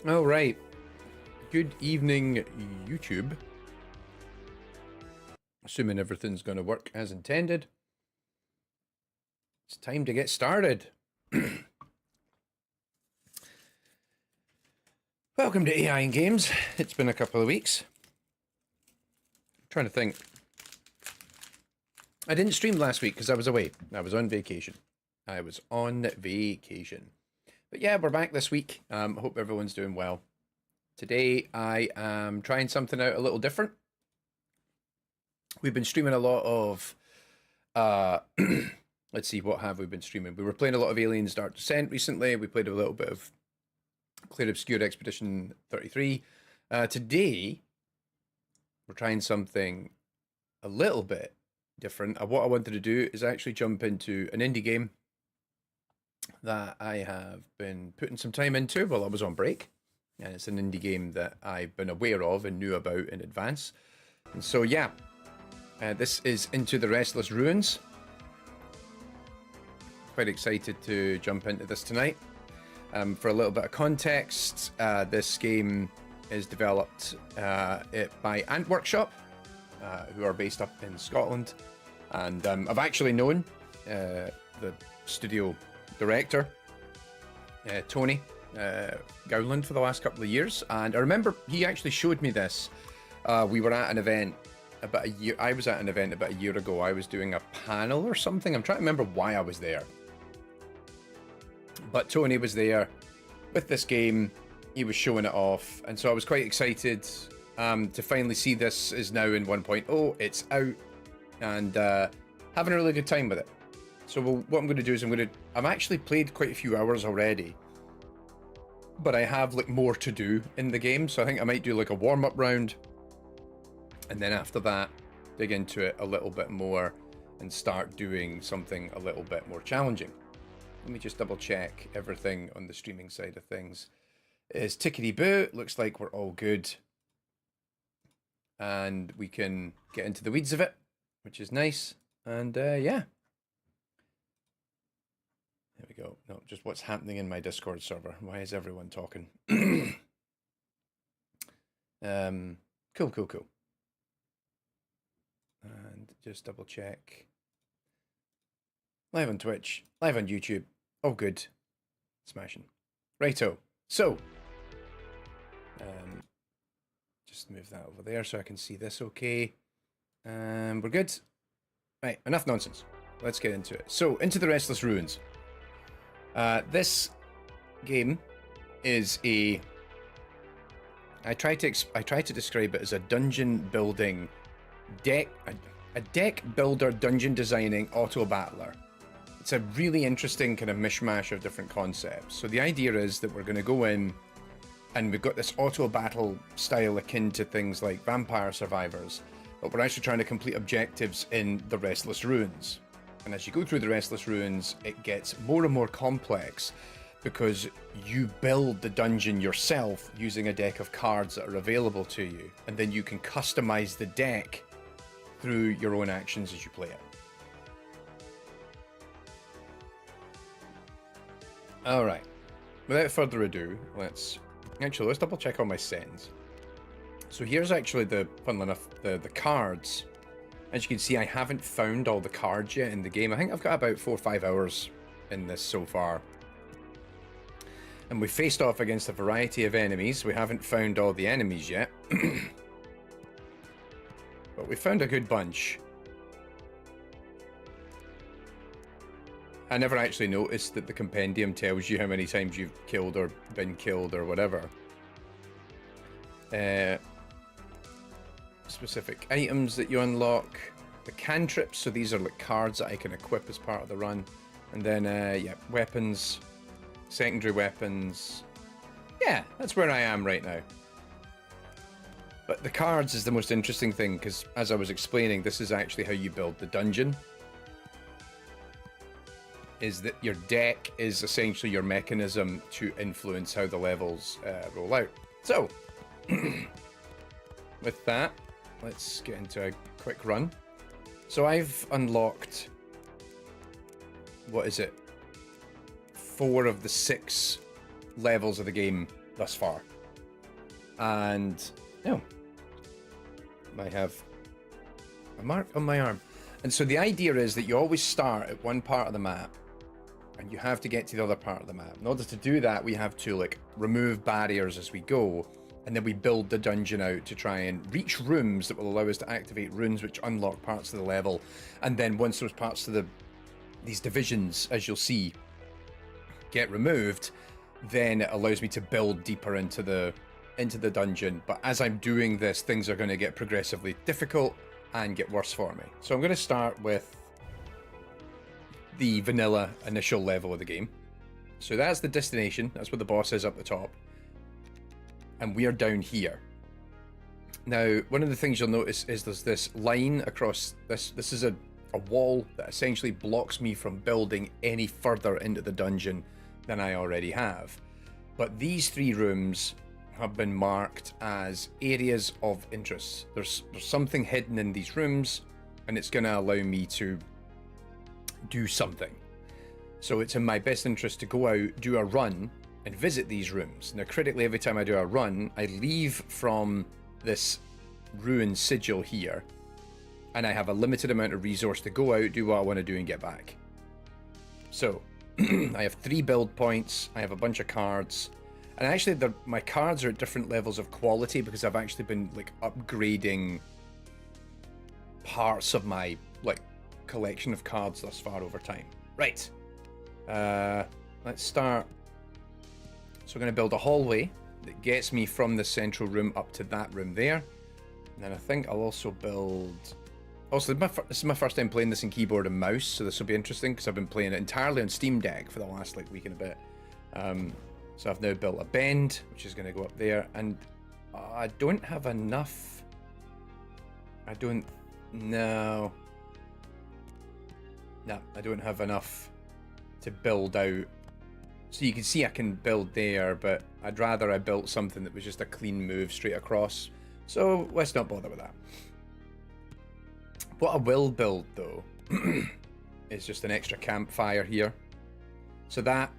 All right. Good evening, YouTube. Assuming everything's going to work as intended. It's time to get started. Welcome to AI in Games. It's been a couple of weeks. I'm trying to think. I didn't stream last week because I was away. I was on vacation. But yeah, we're back this week. I hope everyone's doing well. Today, I am trying something out a little different. We've been streaming a lot of... let's see, what have we been streaming? We were playing a lot of Aliens Dark Descent recently. We played a little bit of Clear Obscure Expedition 33. Today, we're trying something a little bit different. What I wanted to do is actually jump into an indie game that I have been putting some time into while I was on break. And it's an indie game that I've been aware of and knew about in advance. And so, yeah, this is Into the Restless Ruins. Quite excited to jump into this tonight. For a little bit of context, this game is developed by Ant Workshop, who are based up in Scotland. And I've actually known the studio director, Tony Gowland, for the last couple of years. And I remember he actually showed me this. We were at an event about a year. I was at an event about a year ago. I was doing a panel or something. I'm trying to remember why I was there. But Tony was there with this game. He was showing it off. And so I was quite excited to finally see this is now in 1.0. It's out and having a really good time with it. So what I'm going to do is I've actually played quite a few hours already. But I have like more to do in the game. So I think I might do like a warm-up round. And then after that, dig into it a little bit more and start doing something a little bit more challenging. Let me just double check everything on the streaming side of things is tickety-boo. Looks like we're all good. And we can get into the weeds of it, which is nice. And yeah. There we go. No, just what's happening in my Discord server. Why is everyone talking? Cool. And just double check. Live on Twitch, live on YouTube. Oh, good. Smashing. Righto. So, just move that over there so I can see this okay. We're good. Right, enough nonsense. Let's get into it. So, Into the Restless Ruins. This game is a... I try to describe it as a dungeon building a deck builder dungeon designing auto-battler. It's a really interesting kind of mishmash of different concepts. So the idea is that we're going to go in and we've got this auto-battle style akin to things like Vampire Survivors, but we're actually trying to complete objectives in the Restless Ruins. And as you go through the Restless Ruins, it gets more and more complex because you build the dungeon yourself using a deck of cards that are available to you. And then you can customize the deck through your own actions as you play it. All right. Without further ado, let's double check all my settings. So here's actually funnily enough, the cards. As you can see, I haven't found all the cards yet in the game. I think I've got about 4 or 5 hours in this so far. And we faced off against a variety of enemies. We haven't found all the enemies yet. But we found a good bunch. I never actually noticed that the compendium tells you how many times you've killed or been killed or whatever. Specific items that you unlock. The cantrips, so these are like cards that I can equip as part of the run. And then, yeah, weapons, secondary weapons. Yeah, that's where I am right now. But the cards is the most interesting thing, because as I was explaining, this is actually how you build the dungeon. Is that your deck is essentially your mechanism to influence how the levels roll out. So, with that, let's get into a quick run. So I've unlocked, what is it? 4 of the 6 levels of the game thus far. And, oh, I have a mark on my arm. And so the idea is that you always start at one part of the map, and you have to get to the other part of the map. In order to do that, we have to, like, remove barriers as we go, and then we build the dungeon out to try and reach rooms that will allow us to activate runes which unlock parts of the level. And then once those parts of these divisions, as you'll see, get removed, then it allows me to build deeper into the dungeon. But as I'm doing this, things are going to get progressively difficult and get worse for me. So I'm going to start with the vanilla initial level of the game. So that's the destination. That's where the boss is up the top. And we are down here. Now, one of the things you'll notice is there's this line across this. This is a wall that essentially blocks me from building any further into the dungeon than I already have. But these 3 rooms have been marked as areas of interest. There's something hidden in these rooms, and it's going to allow me to do something. So it's in my best interest to go out, do a run, and visit these rooms. Now, critically, every time I do a run, I leave from this ruin sigil here, and I have a limited amount of resource to go out, do what I want to do, and get back. So, I have 3 build points, I have a bunch of cards, and actually my cards are at different levels of quality because I've actually been, like, upgrading parts of my, like, collection of cards thus far over time. Right. Let's start. So we're going to build a hallway that gets me from the central room up to that room there. And then I think I'll also build... Also, this is my first time playing this in keyboard and mouse, so this will be interesting because I've been playing it entirely on Steam Deck for the last, like, week and a bit. So I've now built a bend, which is going to go up there. And I don't have enough... No, I don't have enough to build out. So you can see I can build there, but I'd rather I built something that was just a clean move straight across. So let's not bother with that. What I will build, though, is just an extra campfire here. So that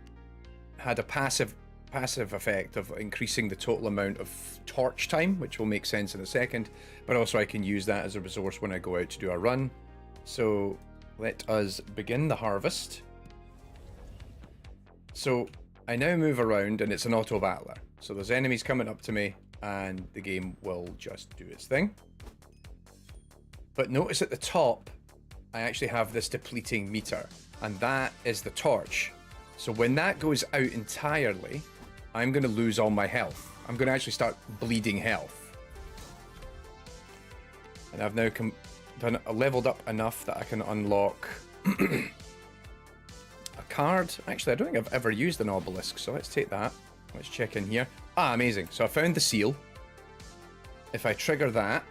had a passive effect of increasing the total amount of torch time, which will make sense in a second. But also I can use that as a resource when I go out to do a run. So let us begin the harvest. So I now move around and it's an autobattler. So there's enemies coming up to me and the game will just do its thing. But notice at the top, I actually have this depleting meter, and that is the torch. So when that goes out entirely, I'm going to lose all my health. I'm going to actually start bleeding health. And I've now leveled up enough that I can unlock a card. Actually, I don't think I've ever used an obelisk, so let's take that. Let's check in here. Ah, amazing. So I found the seal. If I trigger that,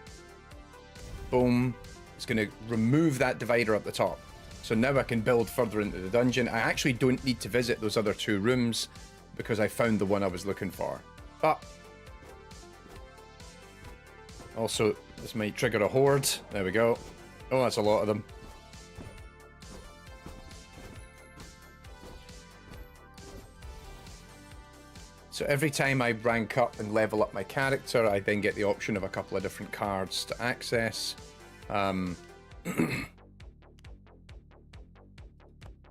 boom, it's going to remove that divider up the top. So now I can build further into the dungeon. I actually don't need to visit those other 2 rooms because I found the one I was looking for. But also, this might trigger a horde. There we go. Oh, that's a lot of them. So every time I rank up and level up my character, I then get the option of a couple of different cards to access.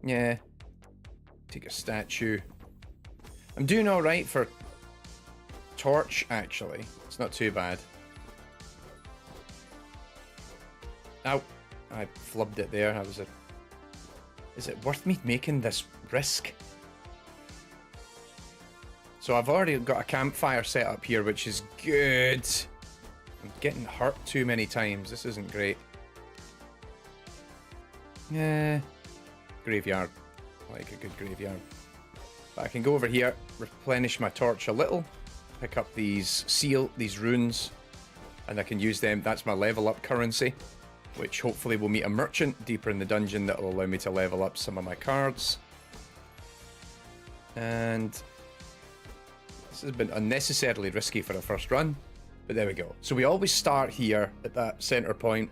Yeah. Take a statue. I'm doing alright for torch, actually. It's not too bad. Ow. I flubbed it there. Is it worth me making this risk? So I've already got a campfire set up here, which is good. I'm getting hurt too many times. This isn't great. Yeah. Graveyard. I like a good graveyard. But I can go over here, replenish my torch a little, pick up these runes, and I can use them. That's my level up currency, which hopefully will meet a merchant deeper in the dungeon that will allow me to level up some of my cards. And this has been unnecessarily risky for a first run, but there we go. So we always start here at that center point,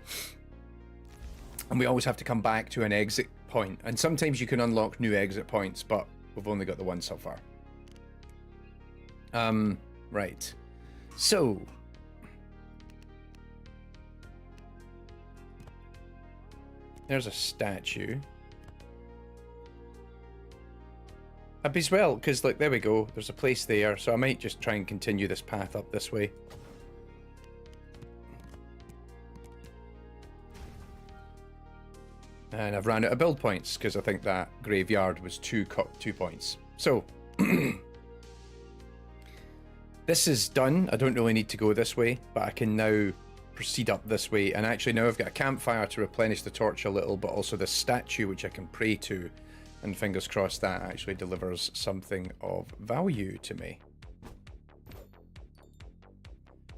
and we always have to come back to an exit point. And sometimes you can unlock new exit points, but we've only got the one so far. Right. So, there's a statue. I'd be as well, because like, there we go, there's a place there, so I might just try and continue this path up this way. And I've ran out of build points, because I think that graveyard was 2 points. So, this is done. I don't really need to go this way, but I can now proceed up this way. And actually now I've got a campfire to replenish the torch a little, but also the statue which I can pray to. And fingers crossed that actually delivers something of value to me.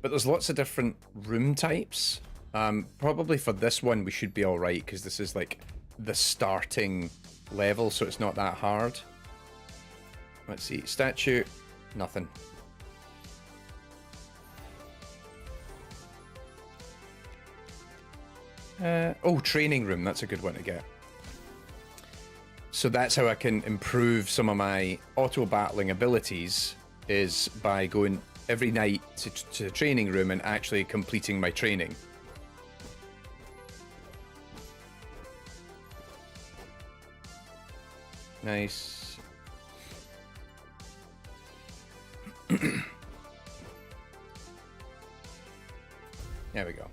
But there's lots of different room types. Probably for this one we should be alright, because this is like the starting level, so it's not that hard. Let's see, statue, nothing. Oh, training room, that's a good one to get. So that's how I can improve some of my auto-battling abilities, is by going every night to the training room and actually completing my training. Nice. There we go.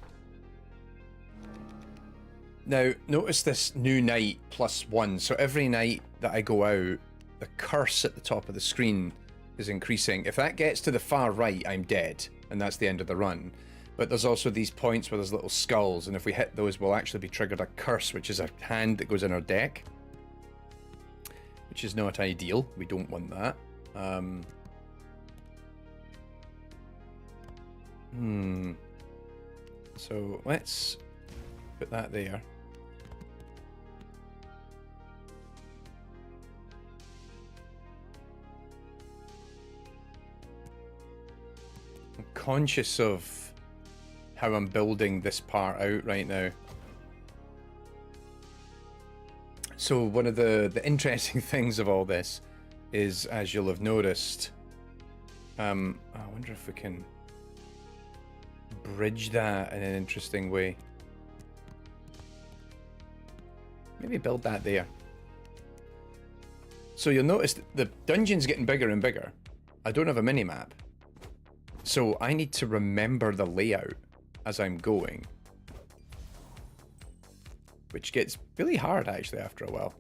Now, notice this new night +1. So every night that I go out, the curse at the top of the screen is increasing. If that gets to the far right, I'm dead, and that's the end of the run. But there's also these points where there's little skulls, and if we hit those, we'll actually be triggered a curse, which is a hand that goes in our deck. Which is not ideal. We don't want that. So let's put that there. I'm conscious of how I'm building this part out right now. So one of the interesting things of all this is, as you'll have noticed, I wonder if we can bridge that in an interesting way. Maybe build that there. So you'll notice the dungeon's getting bigger and bigger. I don't have a mini-map. So I need to remember the layout as I'm going. Which gets really hard, actually, after a while.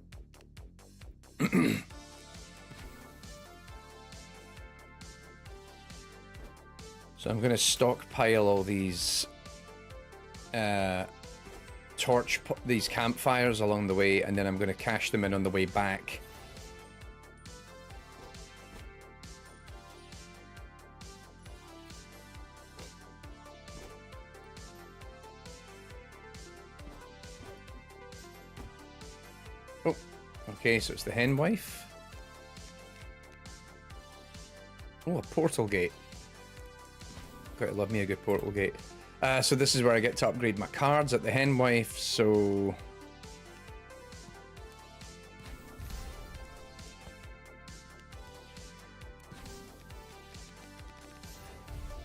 So I'm going to stockpile all these these campfires along the way, and then I'm going to cache them in on the way back. Oh, okay, so it's the hen wife. Oh, a portal gate. Gotta love me a good portal gate. So this is where I get to upgrade my cards at the hen wife, so...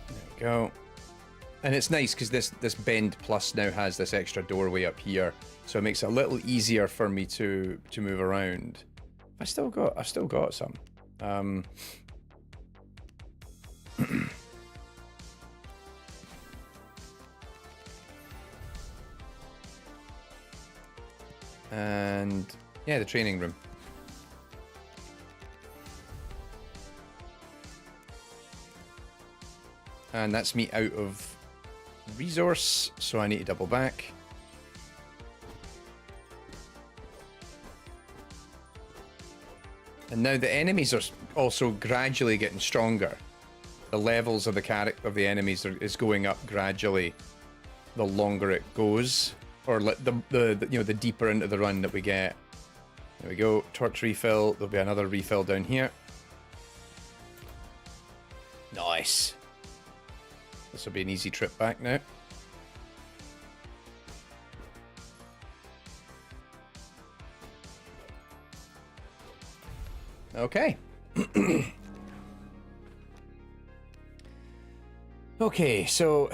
There we go. And it's nice because this bend plus now has this extra doorway up here, so it makes it a little easier for me to move around. I've still got some. And yeah, the training room. And that's me out of resource, so I need to double back. And now the enemies are also gradually getting stronger. The levels of the enemies is going up gradually the longer it goes, or the deeper into the run that we get. There we go, torch refill. There'll be another refill down here. Nice. This will be an easy trip back now. Okay. Okay, so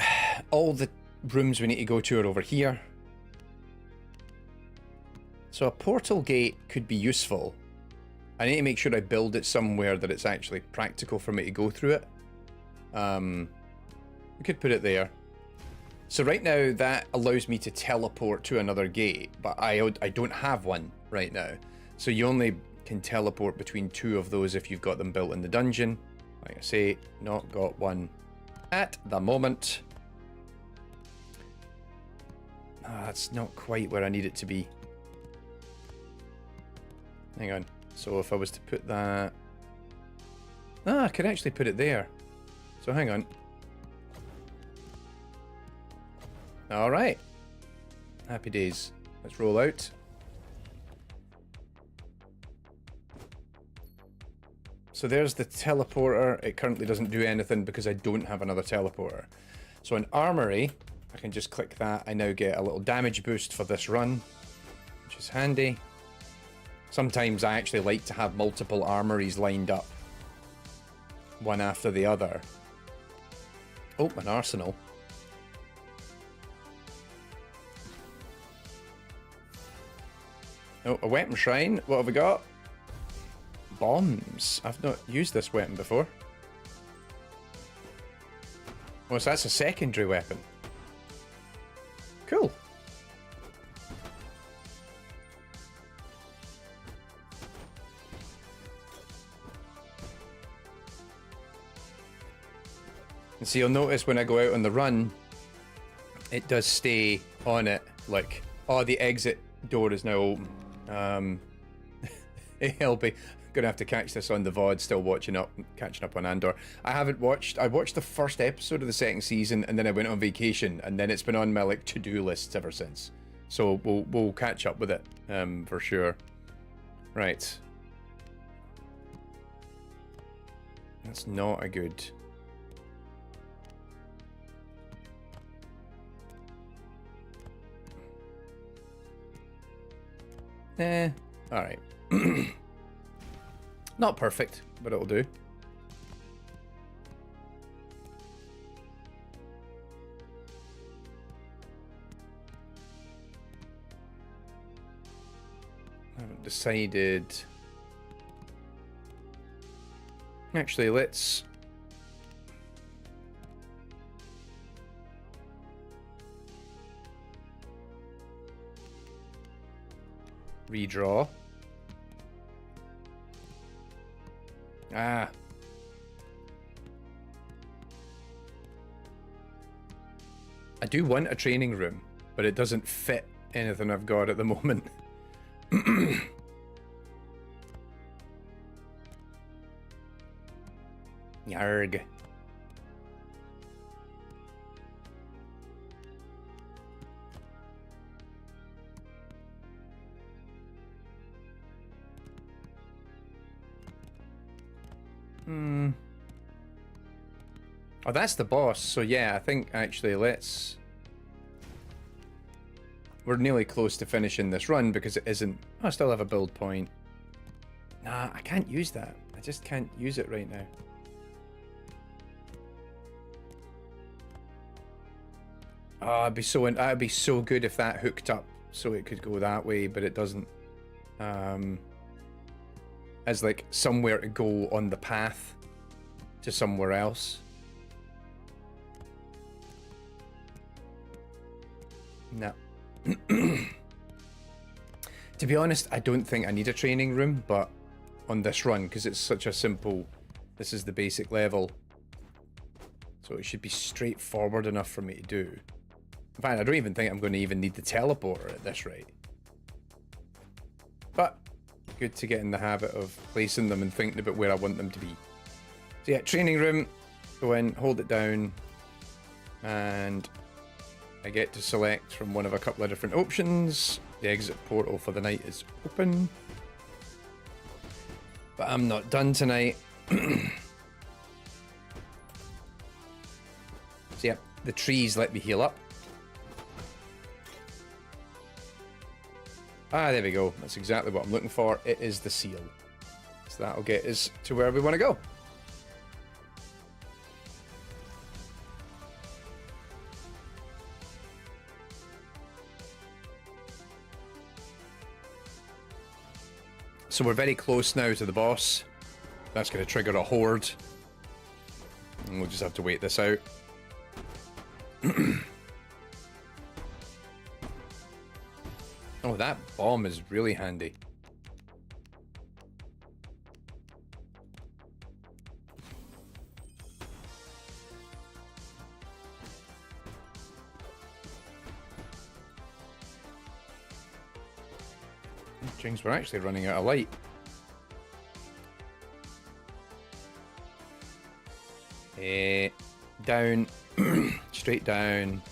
all the rooms we need to go to are over here. So a portal gate could be useful. I need to make sure I build it somewhere that it's actually practical for me to go through it. We could put it there. So right now that allows me to teleport to another gate, but I don't have one right now. So you only can teleport between two of those if you've got them built in the dungeon. Like I say, not got one at the moment. That's not quite where I need it to be. Hang on. So if I was to put that... I could actually put it there. So hang on. Alright. Happy days. Let's roll out. So there's the teleporter. It currently doesn't do anything because I don't have another teleporter. So in Armory, I can just click that. I now get a little damage boost for this run, which is handy. Sometimes I actually like to have multiple armories lined up, one after the other. Oh, an arsenal. Oh, a weapon shrine. What have we got? Bombs. I've not used this weapon before. Oh, so that's a secondary weapon. Cool. And so you'll notice when I go out on the run, it does stay on it, like, oh, the exit door is now open. I'll be gonna have to catch this on the VOD, still catching up on Andor. I watched the first episode of the second season, and then I went on vacation, and then it's been on my, like, to-do lists ever since. So we'll catch up with it, for sure. Right. That's not a good... Alright. Not perfect, but it'll do. I haven't decided. Actually, let's... redraw. I do want a training room, but it doesn't fit anything I've got at the moment. Yarg. Oh, that's the boss. So yeah, I think actually let's... We're nearly close to finishing this run because it isn't... Oh, I still have a build point. Nah, I can't use that. I just can't use it right now. Oh, that'd be so good if that hooked up so it could go that way, but it doesn't. As like somewhere to go on the path to somewhere else. No. To be honest, I don't think I need a training room, but on this run, because it's such a simple... This is the basic level. So it should be straightforward enough for me to do. In fact, I don't even think I'm going to even need the teleporter at this rate. But good to get in the habit of placing them and thinking about where I want them to be. So yeah, training room. Go in, hold it down, and I get to select from one of a couple of different options. The exit portal for the night is open. But I'm not done tonight. So yeah, the trees let me heal up. Ah, there we go. That's exactly what I'm looking for. It is the seal. So that'll get us to where we want to go. So we're very close now to the boss. That's going to trigger a horde. And we'll just have to wait this out. Oh, that bomb is really handy. Jinx, we're actually running out of light. Down. Straight down.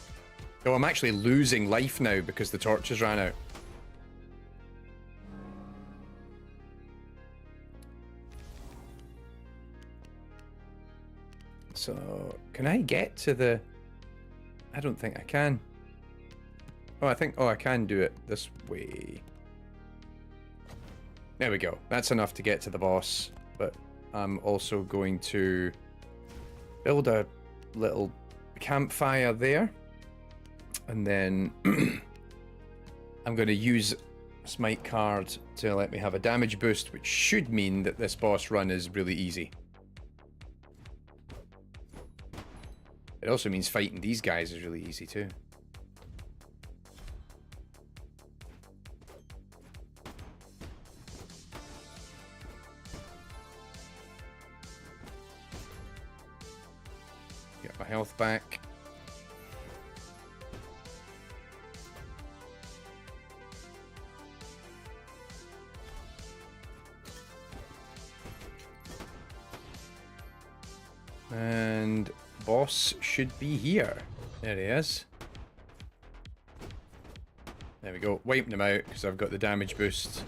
Oh, I'm actually losing life now because the torches ran out. So, can I get to the... I don't think I can. Oh, I can do it this way. There we go. That's enough to get to the boss. But I'm also going to build a little campfire there. And then I'm going to use Smite card to let me have a damage boost, which should mean that this boss run is really easy. It also means fighting these guys is really easy too. Get my health back. And boss should be here. There he is. There we go. Wiping him out because I've got the damage boost.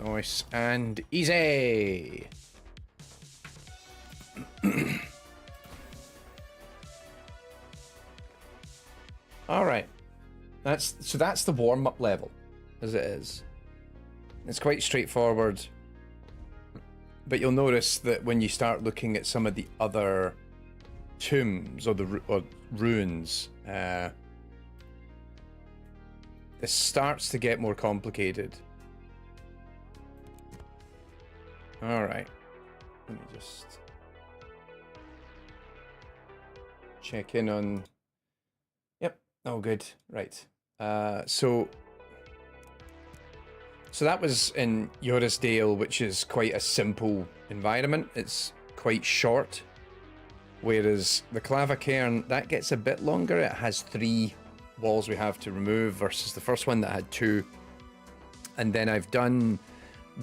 Nice and easy. All right. That's the warm-up level, as it is. It's quite straightforward. But you'll notice that when you start looking at some of the other tombs or ruins, this starts to get more complicated. All right, let me just check in on. Yep, all good. Right. So that was in Yorisdale, which is quite a simple environment. It's quite short. Whereas the Clavacairn, that gets a bit longer. It has 3 walls we have to remove versus the first one that had 2. And then I've done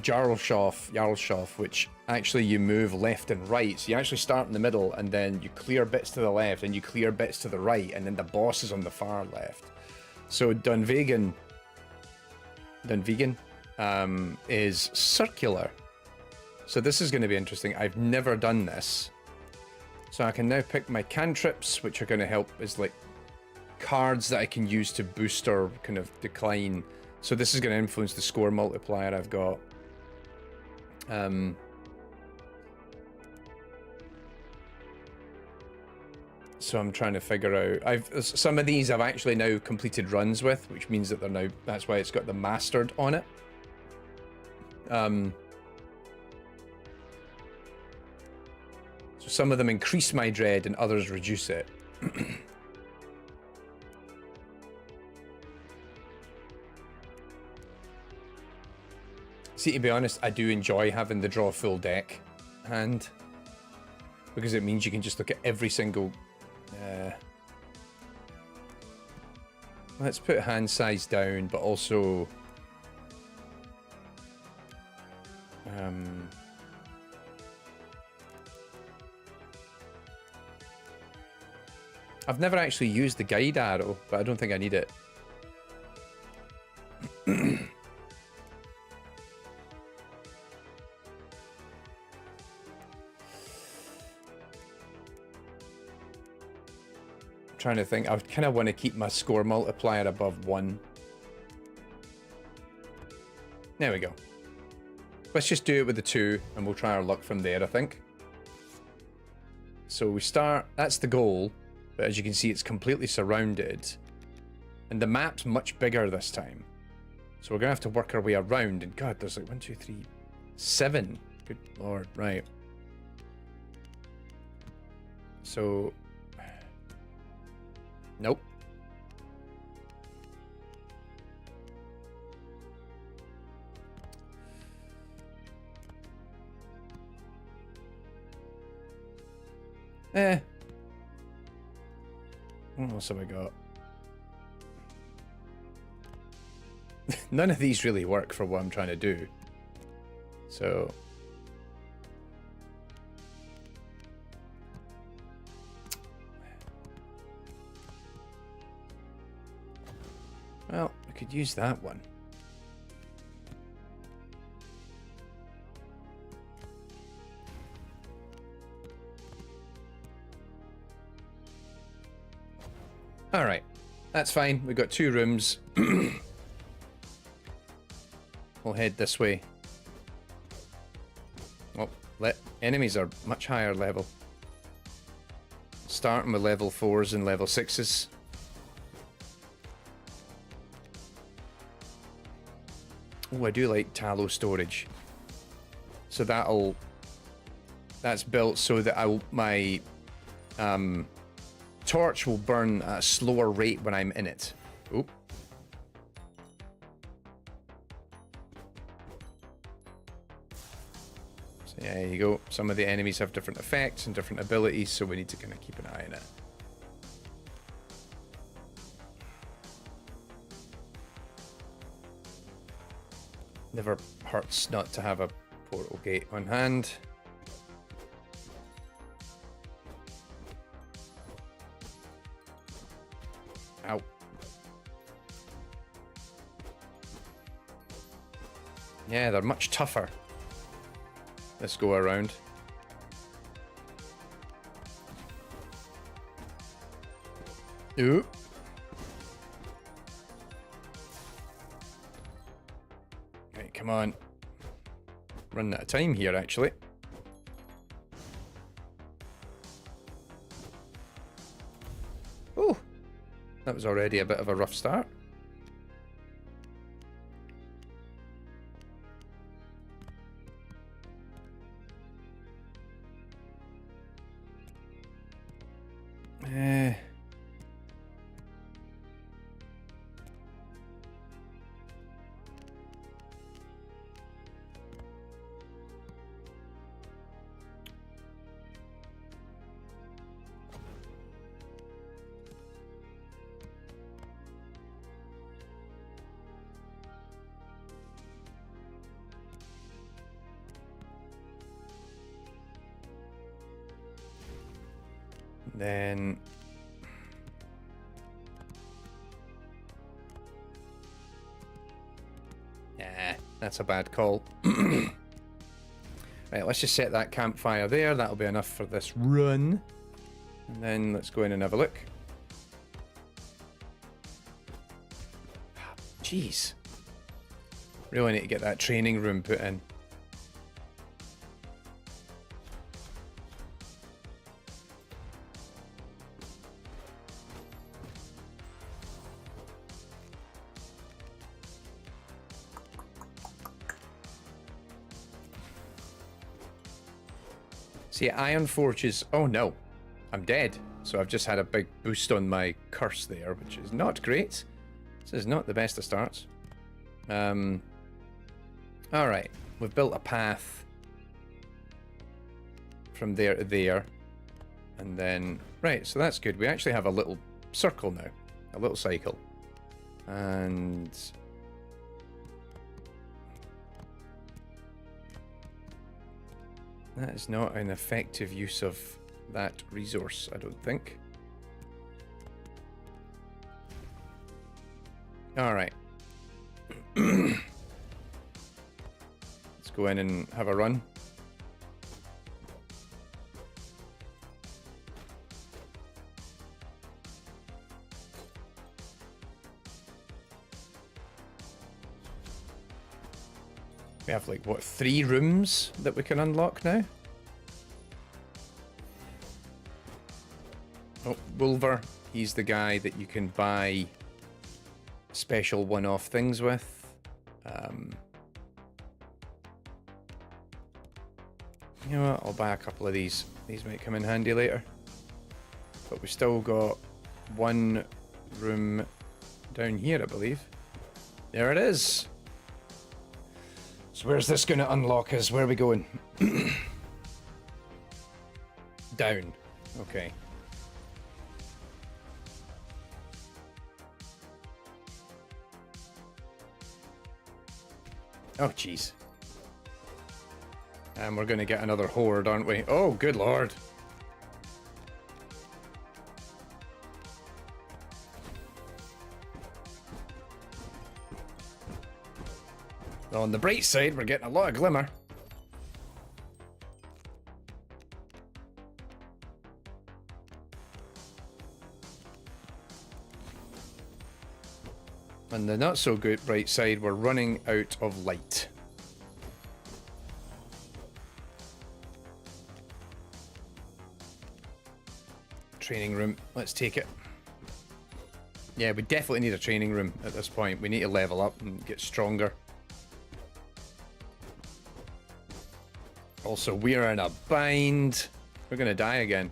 Jarlshof, which actually you move left and right. So you actually start in the middle and then you clear bits to the left and you clear bits to the right. And then the boss is on the far left. So Dunvegan is circular. So this is going to be interesting. I've never done this. So I can now pick my cantrips, which are going to help as like cards that I can use to boost or kind of decline. So this is going to influence the score multiplier I've got. So I'm trying to figure out. Some of these I've actually now completed runs with, which means that they're now. That's why it's got the mastered on it. So some of them increase my dread and others reduce it. See, to be honest, I do enjoy having the draw full deck hand, because it means you can just look at every single... let's put hand size down, but also... I've never actually used the guide arrow, but I don't think I need it. Trying to think. I kind of want to keep my score multiplier above 1. There we go. Let's just do it with the 2 and we'll try our luck from there, I think. So we start, that's the goal, but as you can see it's completely surrounded and the map's much bigger this time. So we're gonna have to work our way around, and God, there's like 1, 2, 3, 7. Good lord, right. So... Nope. What else have I got? None of these really work for what I'm trying to do. So... Well, I could use that one. Alright, that's fine. We've got 2 rooms. We'll head this way. Oh, enemies are much higher level. Starting with level 4s and level 6s. Oh, I do like tallow storage. So that's built so that my torch will burn at a slower rate when I'm in it. Oop. So yeah, there you go. Some of the enemies have different effects and different abilities, so we need to kind of keep an eye on it. Never hurts not to have a portal gate on hand. Ow. Yeah, they're much tougher this go around. Ooh. Right, come on. Running out of time here, actually. Oh, that was already a bit of a rough start. Then yeah, that's a bad call. Right, let's just set that campfire there. That'll be enough for this run. And then let's go in and have a look. Jeez. Really need to get that training room put in. See, Iron Forges... Oh no, I'm dead. So I've just had a big boost on my curse there, which is not great. This is not the best of starts. Alright, we've built a path from there to there. And then... Right, so that's good. We actually have a little circle now. A little cycle. And... that is not an effective use of that resource, I don't think. Alright. Let's go in and have a run. We have like, what, 3 rooms that we can unlock now? Oh, Wolver, he's the guy that you can buy special one-off things with. You know what? I'll buy a couple of these. These might come in handy later. But we've still got one room down here, I believe. There it is. So where's this going to unlock us? Where are we going? Down. Okay. Oh, jeez. And we're going to get another horde, aren't we? Oh, good lord. On the bright side, we're getting a lot of glimmer. On the not so good bright side, we're running out of light. Training room, let's take it. Yeah, we definitely need a training room at this point. We need to level up and get stronger. Also, we're in a bind. We're gonna die again.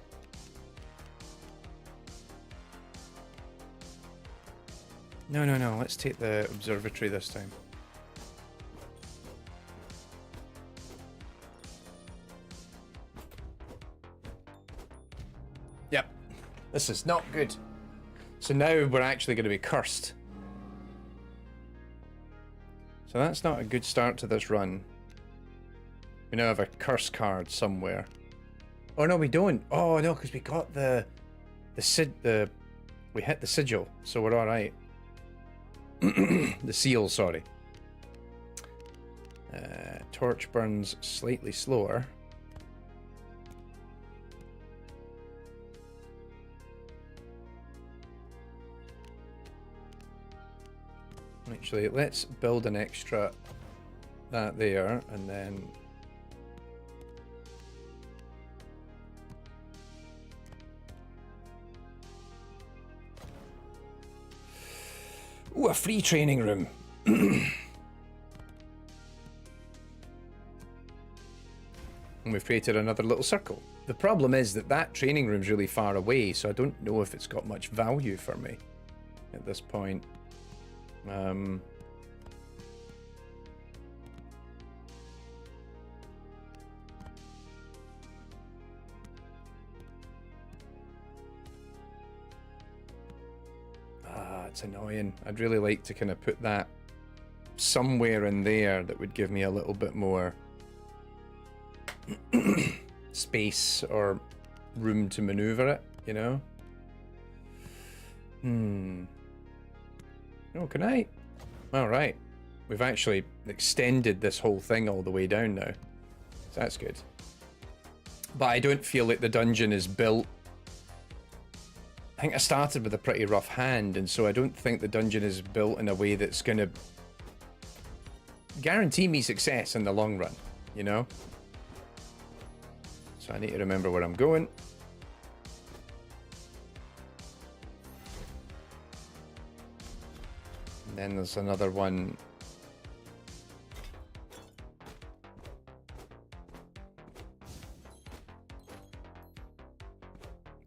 No, no, no. Let's take the observatory this time. Yep. This is not good. So now we're actually going to be cursed. So that's not a good start to this run. We now have a curse card somewhere. Oh no, we don't. Oh no, because we got we hit the sigil, so we're all right. The seal, sorry. Torch burns slightly slower. Actually, let's build an extra that there, and then ooh, a free training room. And we've created another little circle. The problem is that that training room's really far away, so I don't know if it's got much value for me at this point. It's annoying. I'd really like to kind of put that somewhere in there that would give me a little bit more space or room to maneuver it, you know? Oh, can I? All right. We've actually extended this whole thing all the way down now. So that's good. But I don't feel like the dungeon is built. I think I started with a pretty rough hand, and so I don't think the dungeon is built in a way that's going to guarantee me success in the long run, you know? So I need to remember where I'm going. And then there's another one.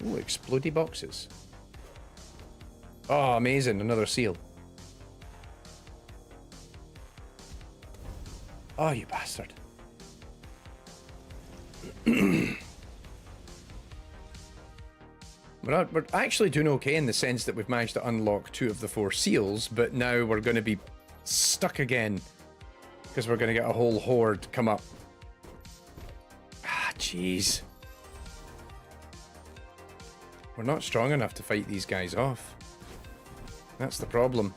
Ooh, explodey boxes. Oh, amazing. Another seal. Oh, you bastard. We're actually doing okay in the sense that we've managed to unlock 2 of the 4 seals, but now we're going to be stuck again because we're going to get a whole horde come up. Ah, jeez. We're not strong enough to fight these guys off. That's the problem.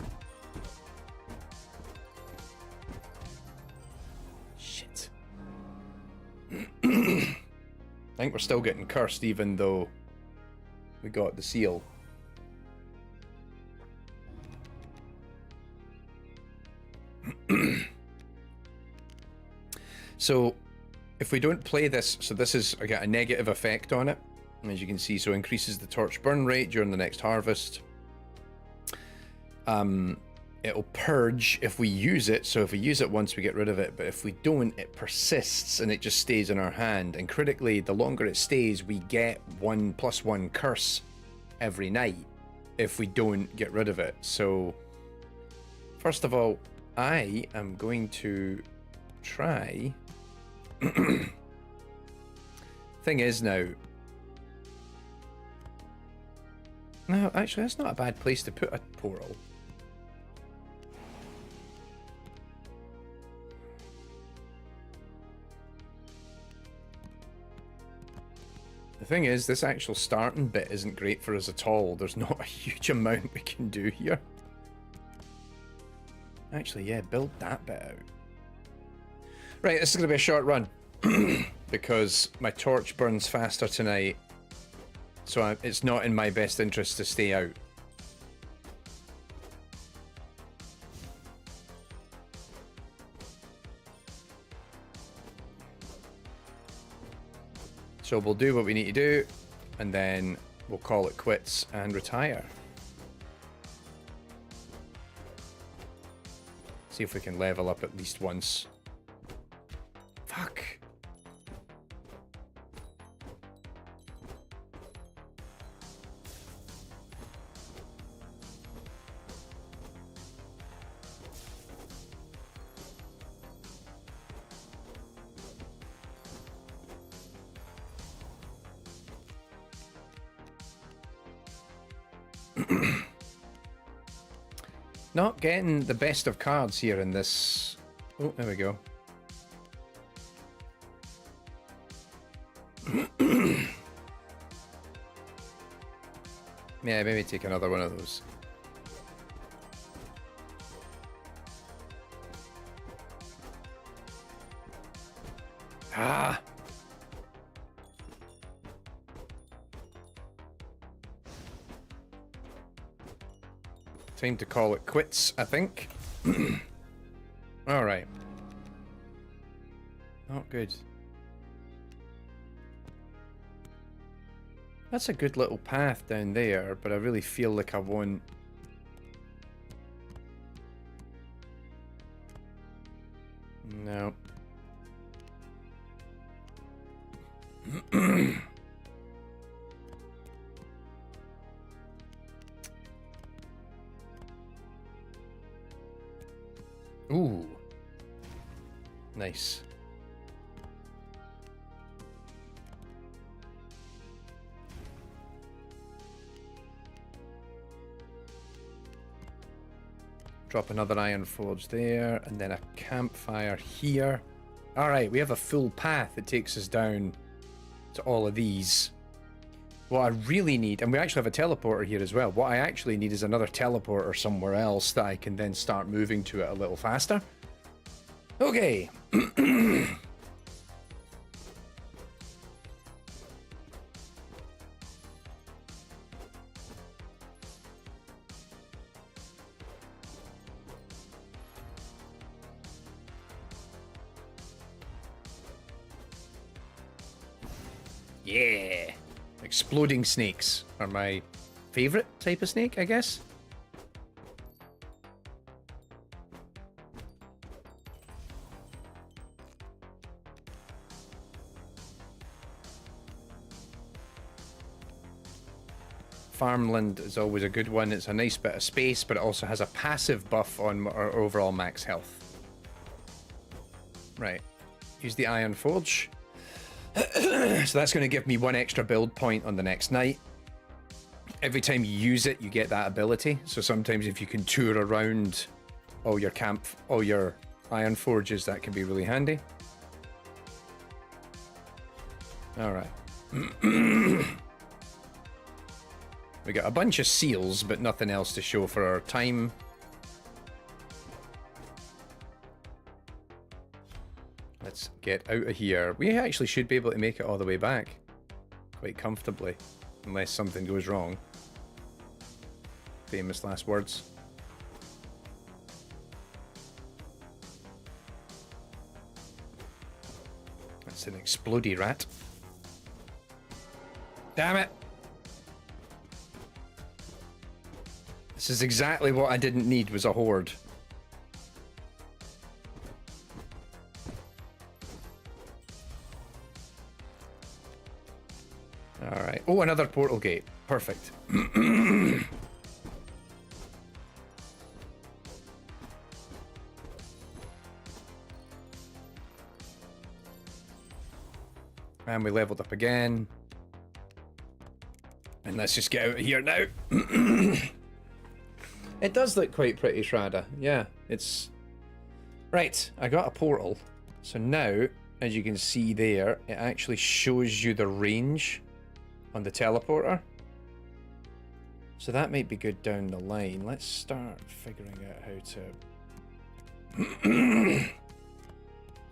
Shit. I think we're still getting cursed even though we got the seal. So if we don't play this, so this is, I get a negative effect on it, as you can see, so increases the torch burn rate during the next harvest. It it'll purge if we use it. So if we use it once, we get rid of it. But if we don't, it persists and it just stays in our hand. And critically, the longer it stays, we get 1+1 curse every night if we don't get rid of it. So first of all, I am going to try. Thing is now, no, actually that's not a bad place to put a portal. The thing is, this actual starting bit isn't great for us at all. There's not a huge amount we can do here. Actually, yeah, build that bit out. Right, this is going to be a short run. Because my torch burns faster tonight. So it's not in my best interest to stay out. So we'll do what we need to do, and then we'll call it quits and retire. See if we can level up at least once. Fuck. Not getting the best of cards here in this. Oh, there we go. Yeah, maybe take another one of those. Ah! Time to call it quits, I think. Alright. Not good. That's a good little path down there, but I really feel like I won't. No. Ooh. Nice. Drop another iron forge there, and then a campfire here. Alright, we have a full path that takes us down to all of these. What I really need, and we actually have a teleporter here as well. What I actually need is another teleporter somewhere else that I can then start moving to it a little faster. Okay. Yeah. Exploding snakes are my favorite type of snake, I guess. Farmland is always a good one. It's a nice bit of space, but it also has a passive buff on our overall max health. Right. Use the iron forge. So that's going to give me one extra build point on the next night. Every time you use it, you get that ability. So sometimes if you can tour around all your iron forges, that can be really handy. All right. We got a bunch of seals, but nothing else to show for our time. Let's get out of here. We actually should be able to make it all the way back quite comfortably, unless something goes wrong. Famous last words. That's an explodey rat. Damn it! This is exactly what I didn't need, was a horde. Alright. Oh, another portal gate. Perfect. And we leveled up again. And let's just get out of here now. It does look quite pretty, Shradda. Yeah, it's... Right, I got a portal. So now, as you can see there, it actually shows you the range on the teleporter. So that might be good down the line. Let's start figuring out how to...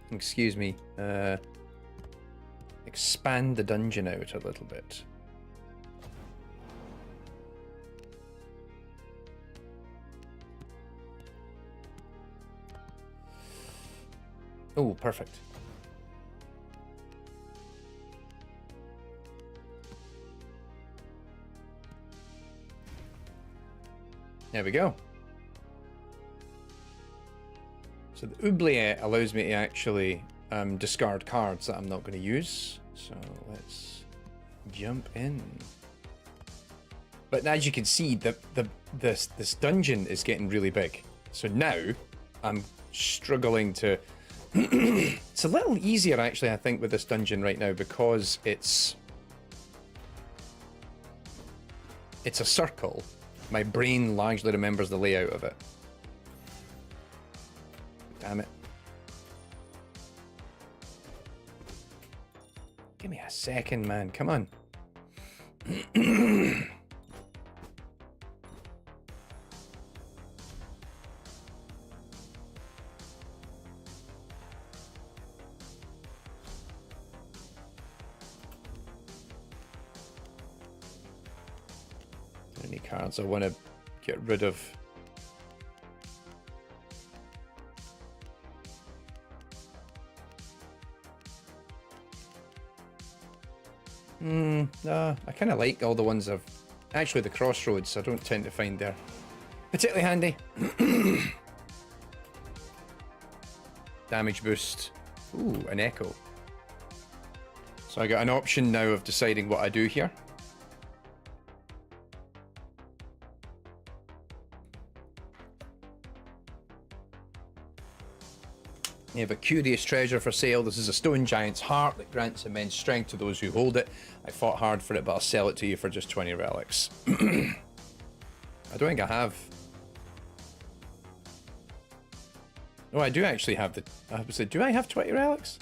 Excuse me. Expand the dungeon out a little bit. Oh, perfect. There we go. So the oubliette allows me to actually discard cards that I'm not going to use. So let's jump in. But as you can see, this dungeon is getting really big. So now I'm struggling to... It's a little easier actually, I think, with this dungeon right now because it's a circle. My brain largely remembers the layout of it. Damn it. Give me a second, man. Come on. Any cards I want to get rid of? No, I kind of like all the ones I've... Actually, the crossroads, I don't tend to find they're particularly handy. Damage boost. Ooh, an echo. So I got an option now of deciding what I do here. You have a curious treasure for sale. This is a stone giant's heart that grants immense strength to those who hold it. I fought hard for it, but I'll sell it to you for just 20 relics. I don't think I have... Oh, I do actually have the... I would say, do I have 20 relics?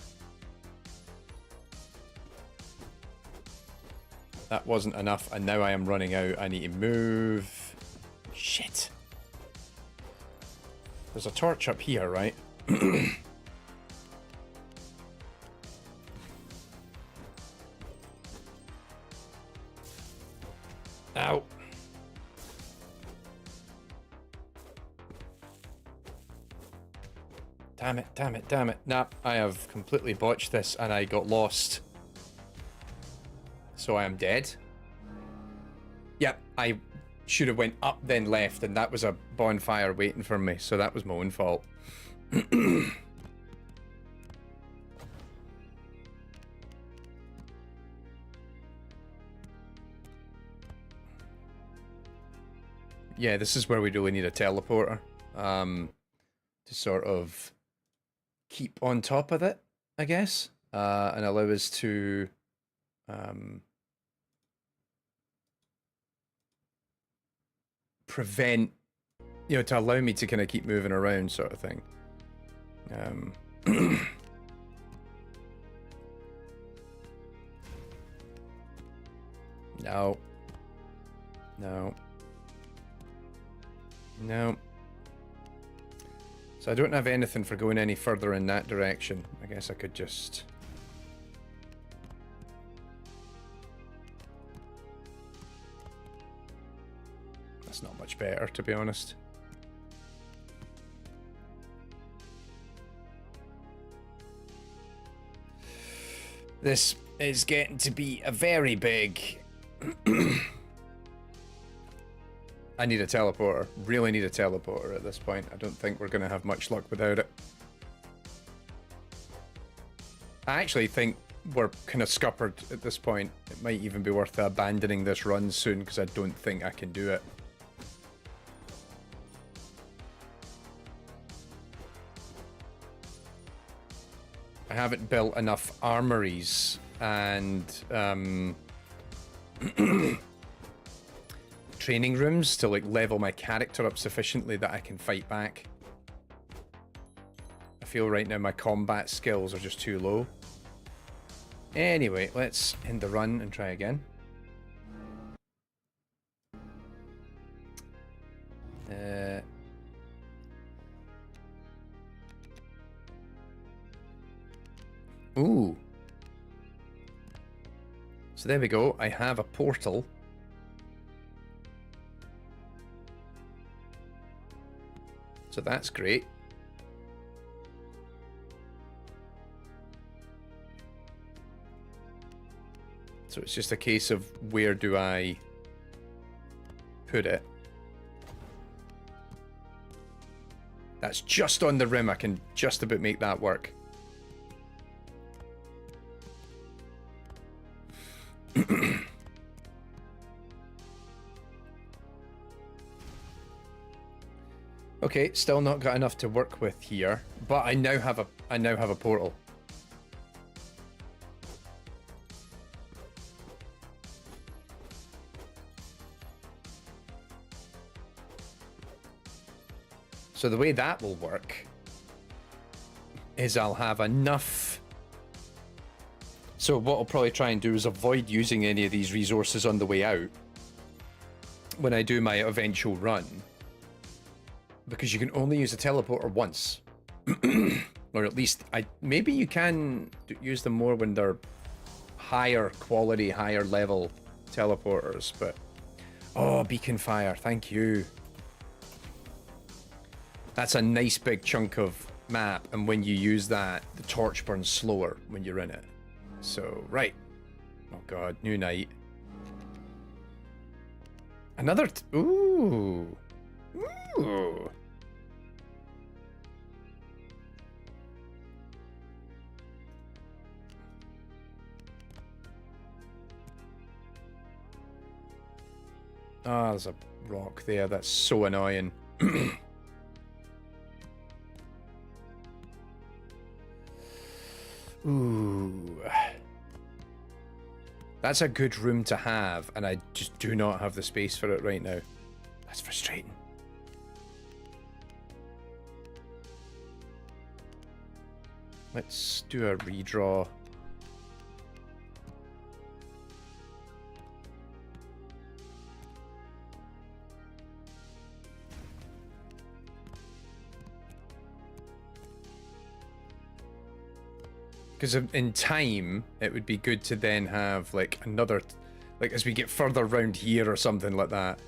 That wasn't enough, and now I am running out. I need to move... Shit. There's a torch up here, right? Ow. Damn it, damn it, damn it. Nah, I have completely botched this and I got lost. So I am dead. Yep, I should have went up then left and that was a bonfire waiting for me. So that was my own fault. Yeah, this is where we really need a teleporter to sort of keep on top of it, I guess, and allow us to prevent, you know, to allow me to kind of keep moving around sort of thing. No. No. No. So I don't have anything for going any further in that direction. I guess I could just... That's not much better, to be honest. This is getting to be a very big... I need a teleporter. Really need a teleporter at this point. I don't think we're going to have much luck without it. I actually think we're kind of scuppered at this point. It might even be worth abandoning this run soon because I don't think I can do it. I haven't built enough armories and training rooms to like level my character up sufficiently that I can fight back. I feel right now my combat skills are just too low. Anyway, let's end the run and try again. Ooh. So there we go. I have a portal. So that's great. So it's just a case of where do I put it. That's just on the rim. I can just about make that work. Okay, still not got enough to work with here, but I now have a portal. So the way that will work is I'll have enough. So what I'll probably try and do is avoid using any of these resources on the way out when I do my eventual run. Because you can only use a teleporter once. Or at least, maybe you can use them more when they're higher quality, higher level teleporters, but... Oh, beacon fire, thank you. That's a nice big chunk of map, and when you use that, the torch burns slower when you're in it. So, right. Oh god, new night. Another... Ooh. Ooh. Ah, there's a rock there. That's so annoying. Ooh. That's a good room to have, and I just do not have the space for it right now. That's frustrating. Let's do a redraw. Because in time, it would be good to then have like another, like as we get further around here or something like that,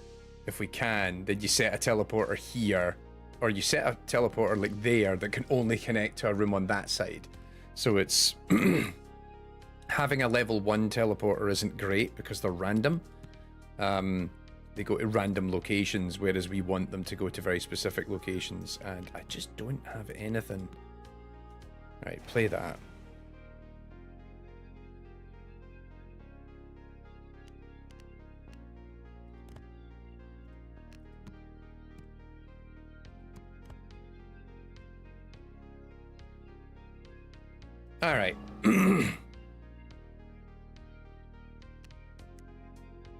if we can, then you set a teleporter here, or you set a teleporter like there that can only connect to a room on that side. So it's having a level 1 teleporter isn't great because they're random. They go to random locations, whereas we want them to go to very specific locations, and I just don't have anything. All right, play that. All right.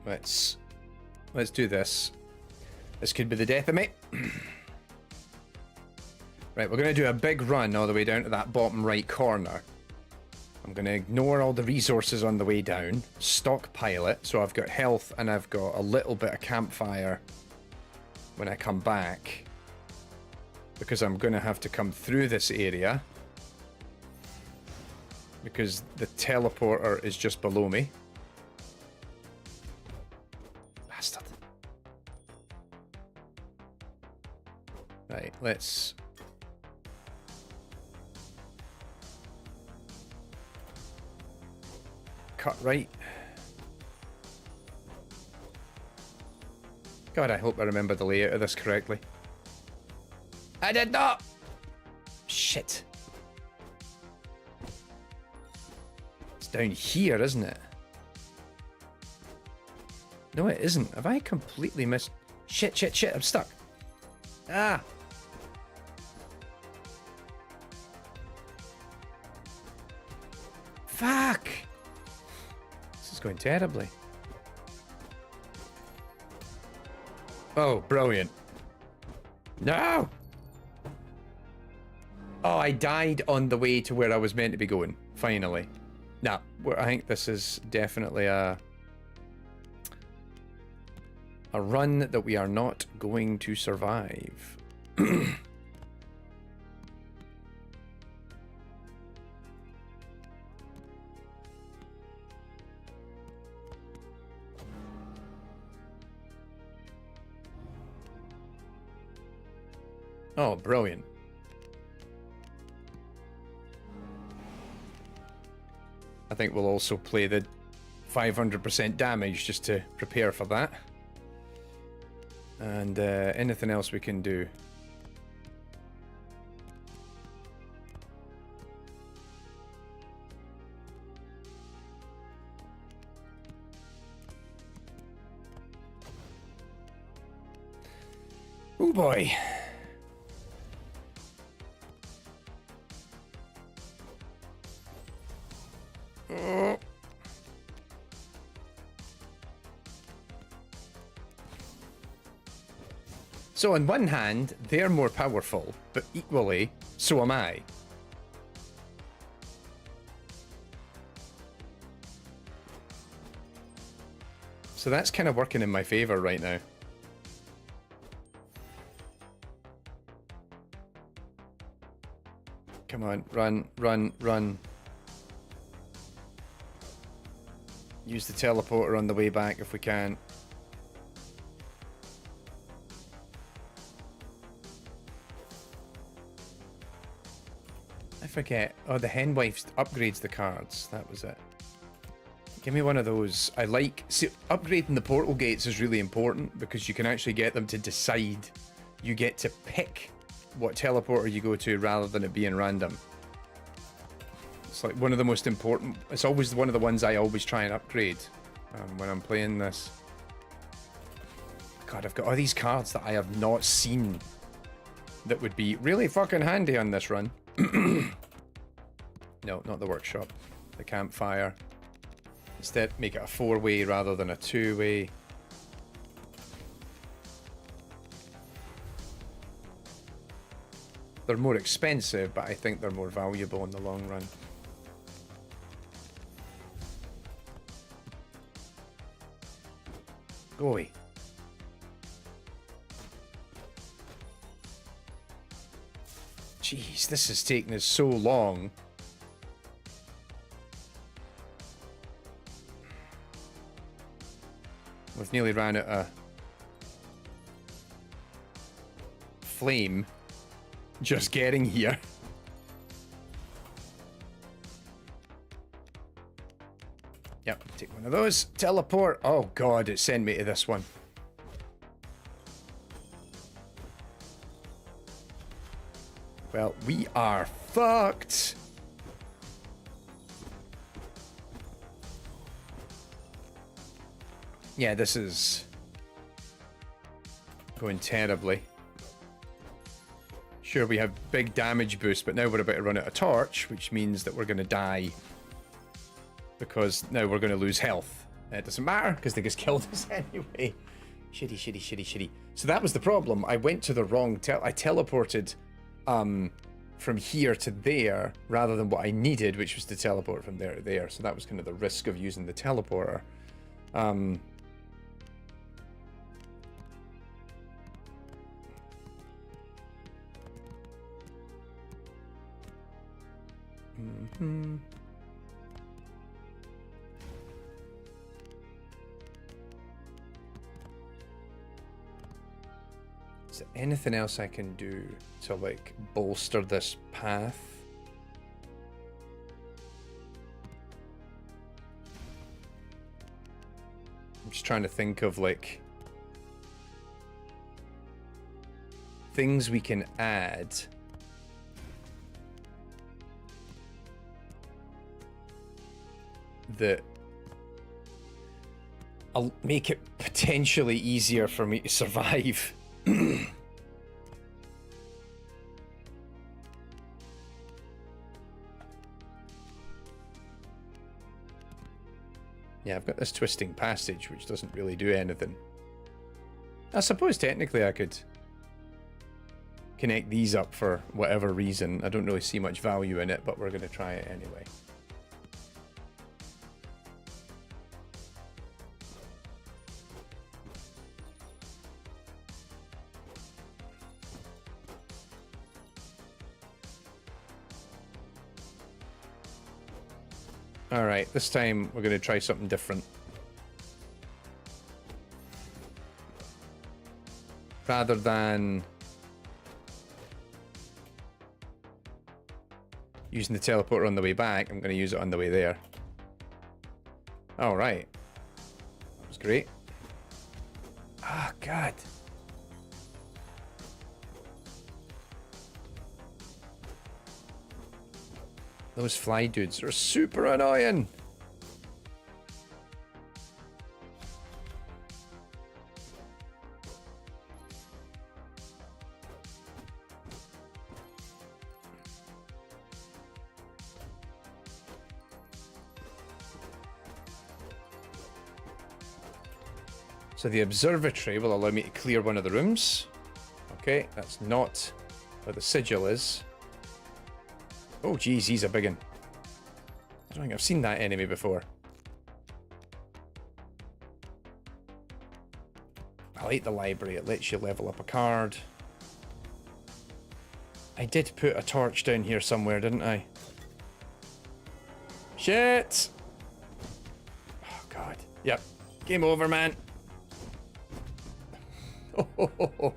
Let's do this. This could be the death of me. Right, we're going to do a big run all the way down to that bottom right corner. I'm going to ignore all the resources on the way down, stockpile it, so I've got health and I've got a little bit of campfire when I come back. Because I'm going to have to come through this area. Because the teleporter is just below me. Bastard. Right, let's... cut right. God, I hope I remember the layout of this correctly. I did not! Shit. It's down here, isn't it? No, it isn't. Have I completely missed... Shit, shit, shit, I'm stuck. Ah! Fuck! This is going terribly. Oh, brilliant. No! Oh, I died on the way to where I was meant to be going, finally. Nah, I think this is definitely a run that we are not going to survive. Oh, brilliant. I think we'll also play the 500% damage just to prepare for that. And anything else we can do. Oh boy. So on one hand, they're more powerful, but equally, so am I. So that's kind of working in my favor right now. Come on, run, run, run. Use the teleporter on the way back if we can. I forget. Oh, the Henwife upgrades the cards. That was it. Give me one of those. I like... See, upgrading the portal gates is really important because you can actually get them to decide. You get to pick what teleporter you go to rather than it being random. It's like one of the most important... It's always one of the ones I always try and upgrade when I'm playing this. God, I've got all these cards that I have not seen that would be really fucking handy on this run. No, not the workshop. The campfire. Instead, make it a 4-way rather than a 2-way. They're more expensive, but I think they're more valuable in the long run. Go away. Jeez, this is taking us so long. We've nearly ran out of flame just getting here. Yep, take one of those. Teleport. Oh god, it sent me to this one. Well, we are fucked. Yeah, this is going terribly. Sure, we have big damage boost, but now we're about to run out of torch, which means that we're going to die. Because now we're going to lose health. It doesn't matter, because they just killed us anyway. Shitty, shitty, shitty, shitty. So that was the problem. I went to the wrong... I teleported from here to there, rather than what I needed, which was to teleport from there to there. So that was kind of the risk of using the teleporter. Is there anything else I can do to, like, bolster this path? I'm just trying to think of, like... things we can add that I'll make it potentially easier for me to survive. Yeah, I've got this twisting passage, which doesn't really do anything. I suppose technically I could connect these up for whatever reason. I don't really see much value in it, but we're going to try it anyway. Alright, this time we're going to try something different. Rather than using the teleporter on the way back, I'm going to use it on the way there. Alright. That was great. Ah, God. Those fly dudes are super annoying. So the observatory will allow me to clear one of the rooms. Okay, that's not where the sigil is. Oh, geez, he's a big one. I don't think I've seen that enemy before. I like the library. It lets you level up a card. I did put a torch down here somewhere, didn't I? Shit! Oh, God. Yep. Game over, man. Oh,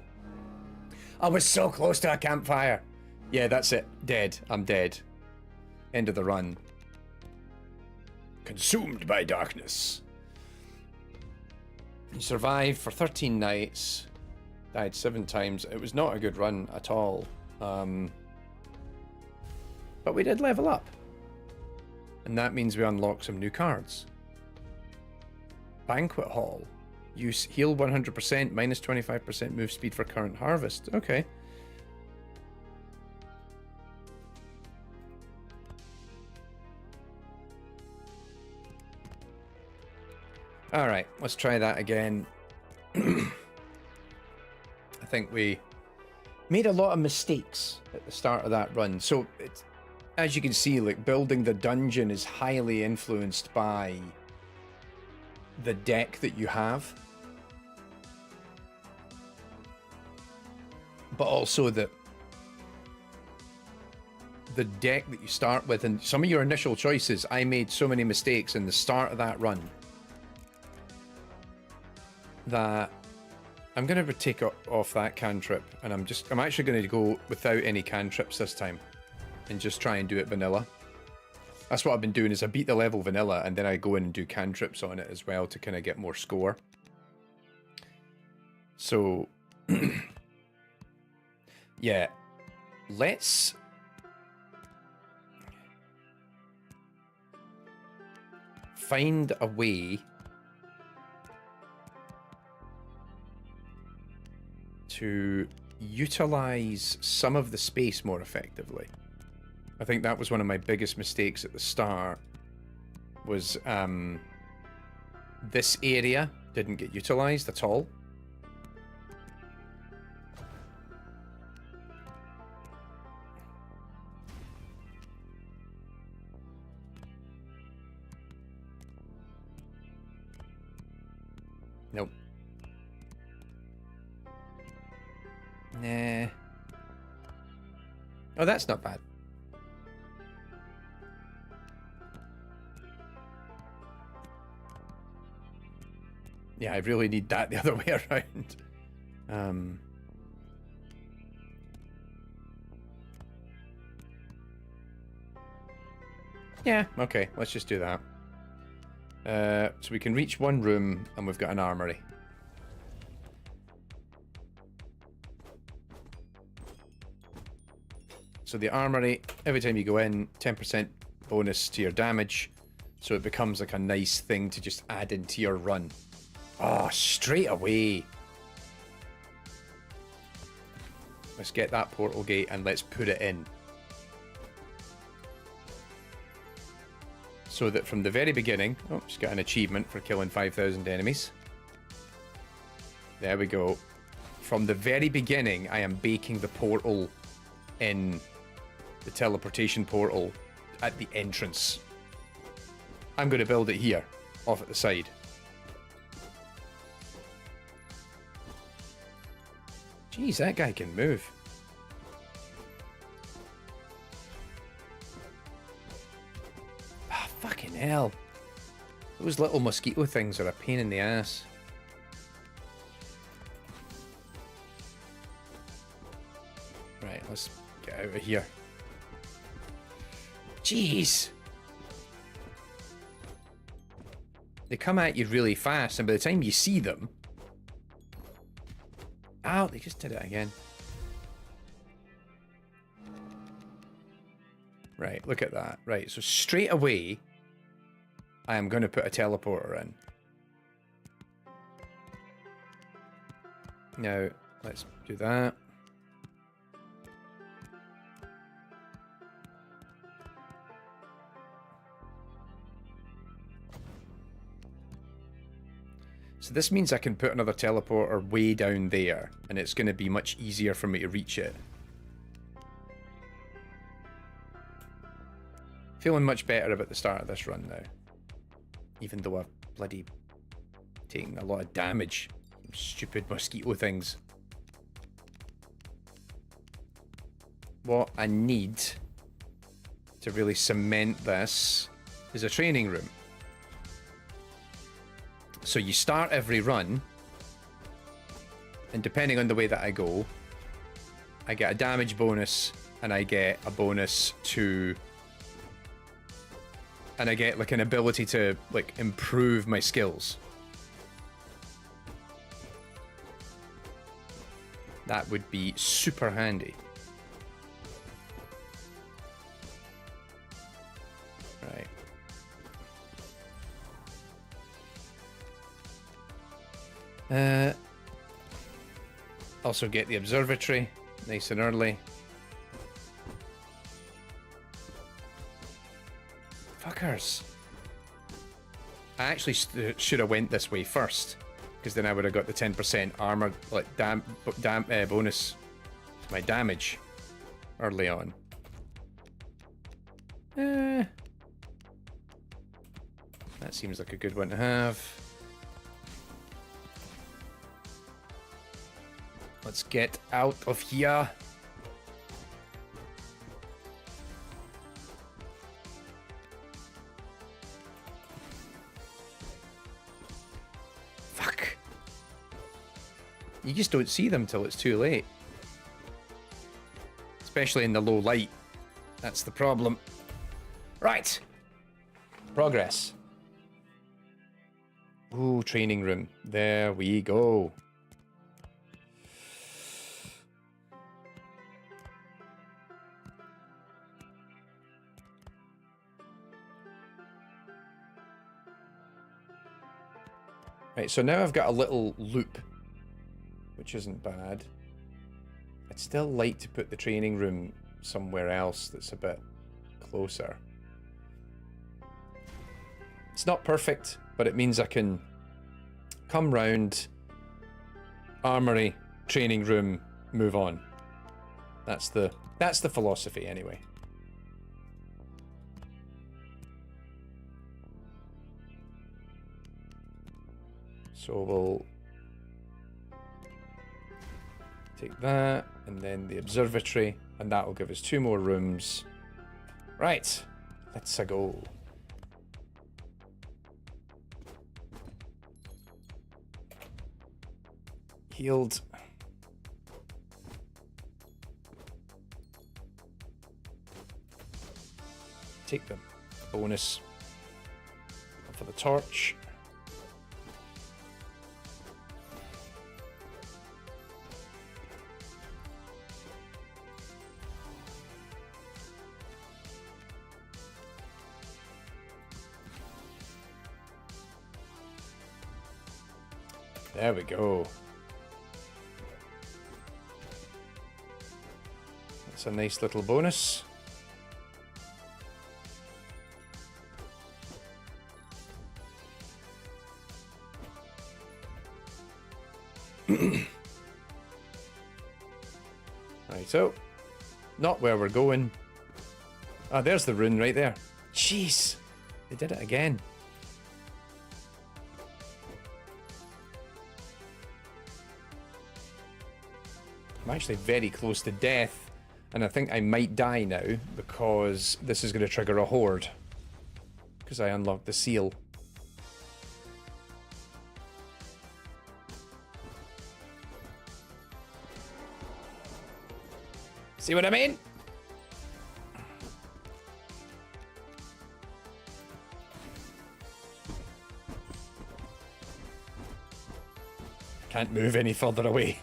I was so close to a campfire. Yeah, that's it. Dead. I'm dead. End of the run. Consumed by darkness. You survived for 13 nights. Died 7 times. It was not a good run at all. But we did level up. And that means we unlock some new cards. Banquet Hall. Use heal 100%, minus 25% move speed for current harvest. Okay. Alright, let's try that again. I think we made a lot of mistakes at the start of that run. So, as you can see, like, building the dungeon is highly influenced by the deck that you have. But also the deck that you start with, and some of your initial choices. I made so many mistakes in the start of that run that I'm going to take off that cantrip, and I'm actually going to go without any cantrips this time and just try and do it vanilla. That's what I've been doing, is I beat the level vanilla and then I go in and do cantrips on it as well to kind of get more score. So yeah, let's find a way to utilize some of the space more effectively. I think that was one of my biggest mistakes at the start, was this area didn't get utilized at all. Nope. Nah. Oh, that's not bad. Yeah, I really need that the other way around. Yeah, okay, let's just do that. So we can reach one room and we've got an armory. So the armory, every time you go in, 10% bonus to your damage. So it becomes like a nice thing to just add into your run. Oh, straight away. Let's get that portal gate and let's put it in. So that from the very beginning... Oh, just got an achievement for killing 5,000 enemies. There we go. From the very beginning, I am baking the portal in, the teleportation portal at the entrance. I'm going to build it here, off at the side. Jeez, that guy can move. Ah, fucking hell. Those little mosquito things are a pain in the ass. Right, let's get out of here. Jeez. They come at you really fast, and by the time you see them... Ow, they just did it again. Right, look at that. Right, so straight away, I am going to put a teleporter in. Now, let's do that. So this means I can put another teleporter way down there, and it's going to be much easier for me to reach it. Feeling much better about the start of this run now. Even though I've bloody taken a lot of damage from stupid mosquito things. What I need to really cement this is a training room. So you start every run, and depending on the way that I go, I get a damage bonus, and I get a bonus to... And I get like an ability to like improve my skills. That would be super handy. Right. Also get the observatory nice and early. Fuckers. I actually should have went this way first, because then I would have got the 10% armor like bonus to my damage early on. That seems like a good one to have. Let's get out of here. Fuck. You just don't see them till it's too late. Especially in the low light. That's the problem. Right. Progress. Ooh, training room. There we go. Right, so now I've got a little loop, which isn't bad. I'd still like to put the training room somewhere else that's a bit closer. It's not perfect, but it means I can come round, armory, training room, move on. That's the philosophy anyway. So we'll take that, and then the observatory, and that will give us 2 more rooms. Right, let's go. Healed. Take the bonus for the torch. There we go. That's a nice little bonus. Right, so not where we're going. Ah, there's the rune right there. Jeez, they did it again. I'm actually very close to death, and I think I might die now because this is going to trigger a horde because I unlocked the seal. See what I mean? Can't move any further away.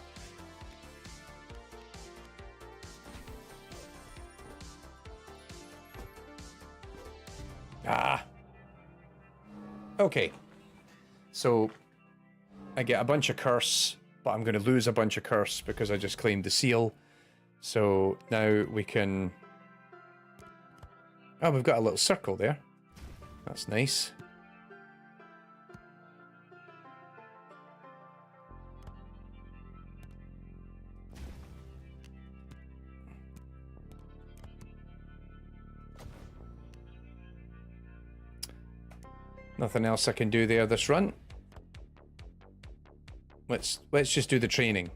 Ah. Okay. So I get a bunch of curse, but I'm going to lose a bunch of curse because I just claimed the seal. So now we can... Oh, we've got a little circle there. That's nice. Nothing else I can do there this run. Let's just do the training.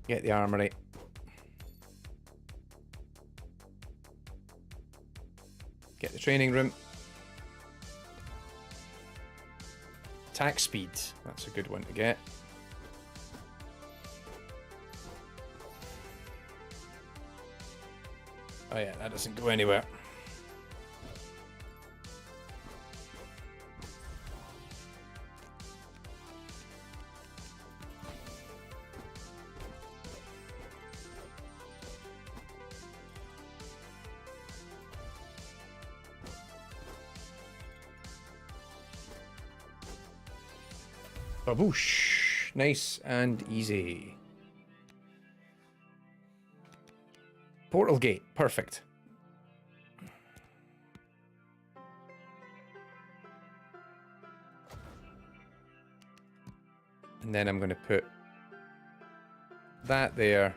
Get the armory. Get the training room. Attack speed. That's a good one to get. Oh yeah, that doesn't go anywhere. Baboosh. Nice and easy. Portal gate. Perfect. And then I'm going to put that there.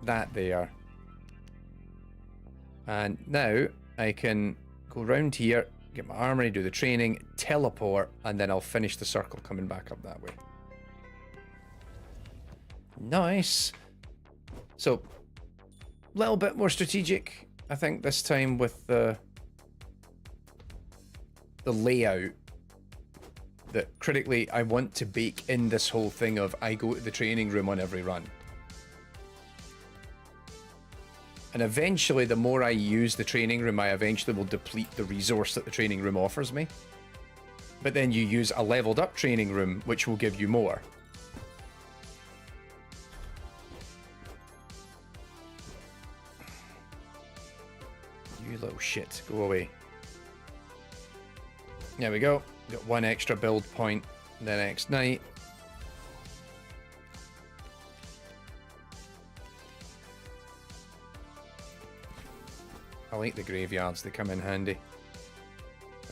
That there. And now I can go round here, get my armory, do the training, teleport, and then I'll finish the circle coming back up that way. Nice. So, a little bit more strategic, I think, this time with the layout. That critically, I want to bake in this whole thing of I go to the training room on every run. And eventually, the more I use the training room, I eventually will deplete the resource that the training room offers me. But then you use a leveled up training room, which will give you more. You little shit, go away. There we go. Got one extra build point the next night. I like the graveyards, they come in handy.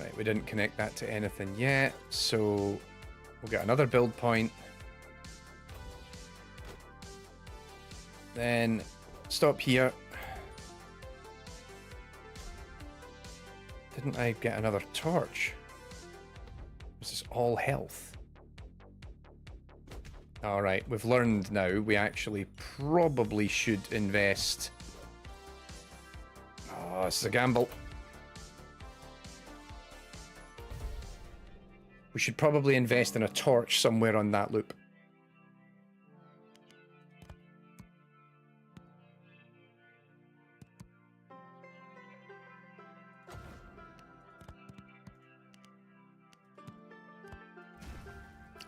Right, we didn't connect that to anything yet, so we'll get another build point. Then stop here. Didn't I get another torch? This is all health. Alright, we've learned now we actually probably should invest. Oh, this is a gamble. We should probably invest in a torch somewhere on that loop.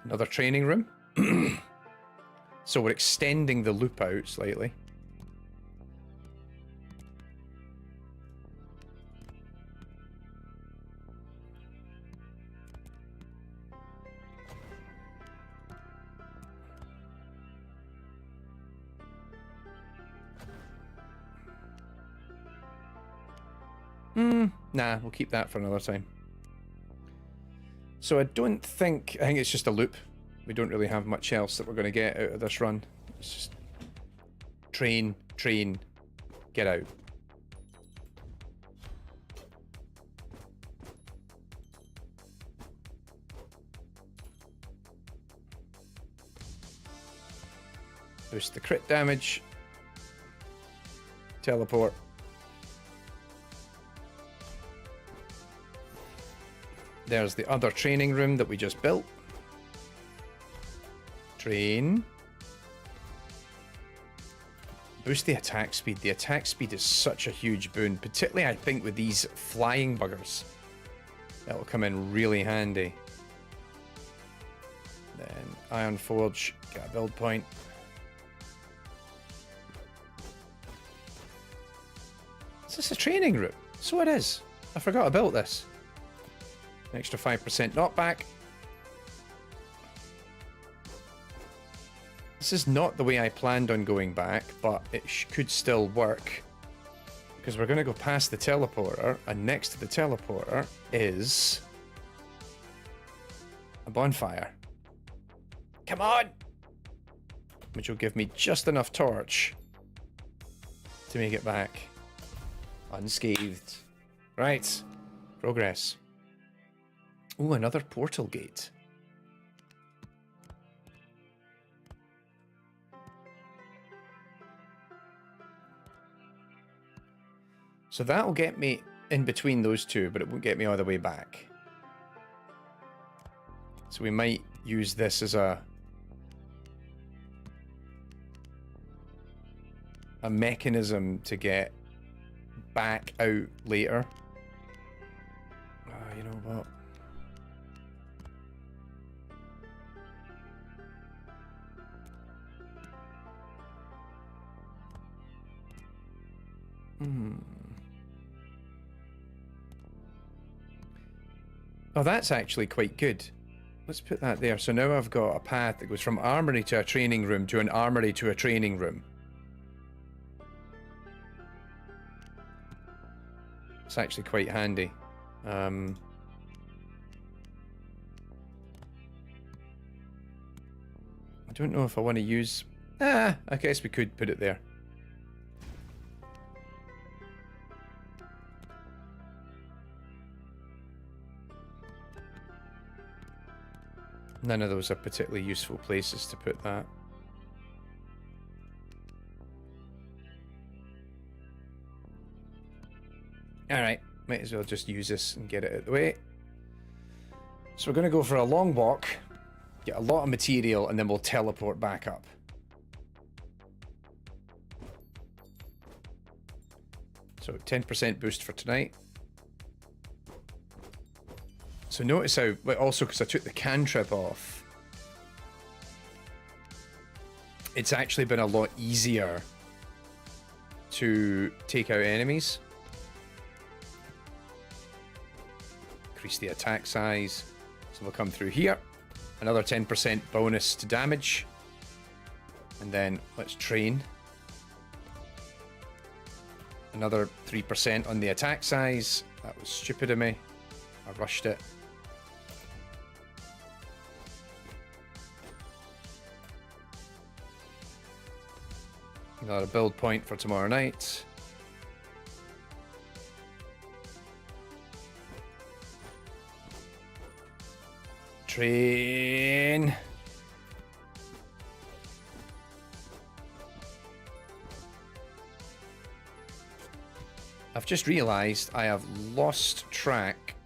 Another training room. So we're extending the loop out slightly. Nah, we'll keep that for another time. So I think it's just a loop. We don't really have much else that we're going to get out of this run. It's just train, get out. Boost the crit damage. Teleport. There's the other training room that we just built. Train. Boost the attack speed. The attack speed is such a huge boon, particularly I think with these flying buggers. That'll come in really handy. Then Iron Forge, get a build point. Is this a training room? So it is. I forgot about this. An extra 5% knockback. This is not the way I planned on going back, but it could still work. Because we're going to go past the teleporter, and next to the teleporter is a bonfire. Come on! Which will give me just enough torch to make it back unscathed. Right. Progress. Ooh, another portal gate. So that'll get me in between those two, but it won't get me all the way back. So we might use this as a mechanism to get back out later. You know what? Oh, that's actually quite good. Let's put that there. So now I've got a path that goes from armory to a training room to an armory to a training room. It's actually quite handy. I don't know if I want to use... I guess we could put it there. None of those are particularly useful places to put that. Alright, might as well just use this and get it out of the way. So we're going to go for a long walk, get a lot of material, and then we'll teleport back up. So 10% boost for tonight. So notice how, also because I took the cantrip off, it's actually been a lot easier to take out enemies. Increase the attack size. So we'll come through here. Another 10% bonus to damage. And then let's train. Another 3% on the attack size. That was stupid of me. I rushed it. Another build point for tomorrow night. Train. I've just realized I have lost track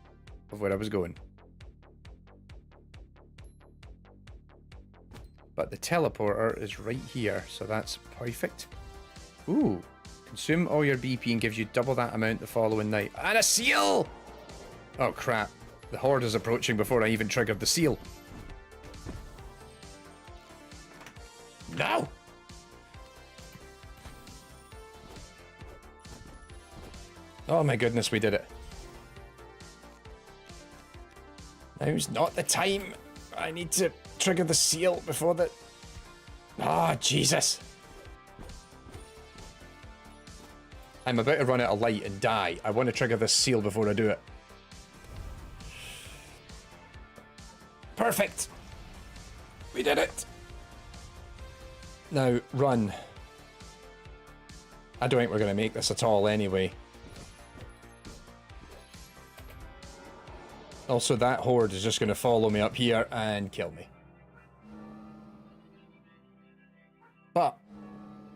of where I was going. But the teleporter is right here, so that's perfect. Ooh. Consume all your BP and gives you double that amount the following night. And a seal! Oh crap. The horde is approaching before I even triggered the seal. No! Oh my goodness, we did it. Now's not the time. I need to trigger the seal before the... Oh, Jesus. I'm about to run out of light and die. I want to trigger this seal before I do it. Perfect! We did it! Now, run. I don't think we're going to make this at all anyway. Also, that horde is just going to follow me up here and kill me. But,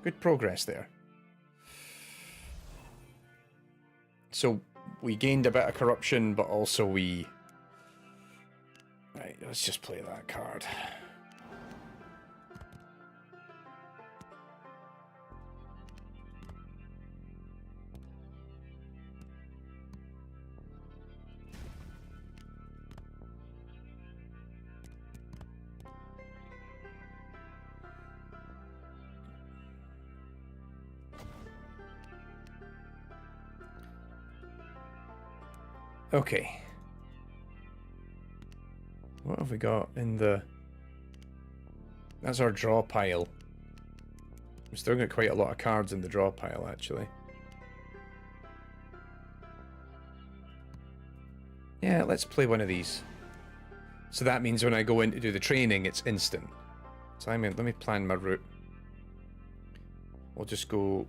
good progress there. So, we gained a bit of corruption, but also we... Right, let's just play that card. Okay. What have we got in the... That's our draw pile. We've still got quite a lot of cards in the draw pile, actually. Yeah, let's play one of these. So that means when I go in to do the training, it's instant. So I mean, let me plan my route. We'll just go...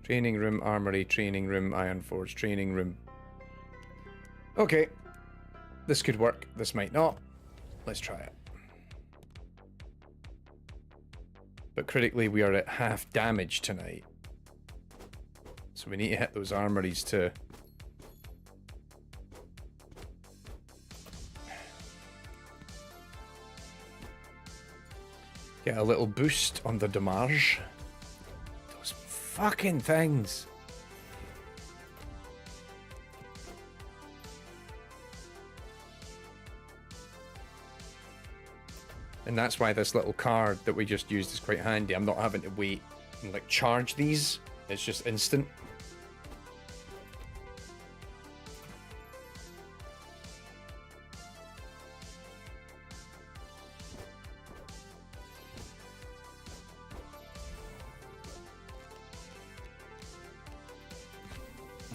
Training room, armory, training room, iron forge, training room. Okay. This could work. This might not. Let's try it. But critically, we are at half damage tonight. So we need to hit those armories to... get a little boost on the damage. Those fucking things. And that's why this little card that we just used is quite handy. I'm not having to wait and like charge these. It's just instant.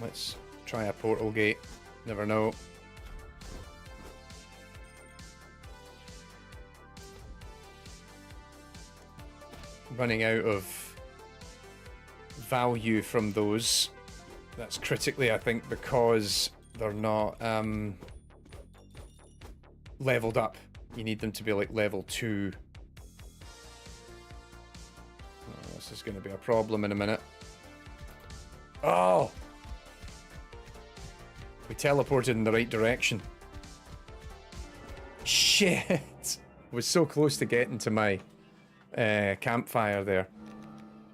Let's try a portal gate. Never know. Running out of value from those. That's critically, I think, because they're not leveled up. You need them to be like level 2. Oh, this is going to be a problem in a minute. Oh! We teleported in the right direction. Shit! I was so close to getting to my campfire there.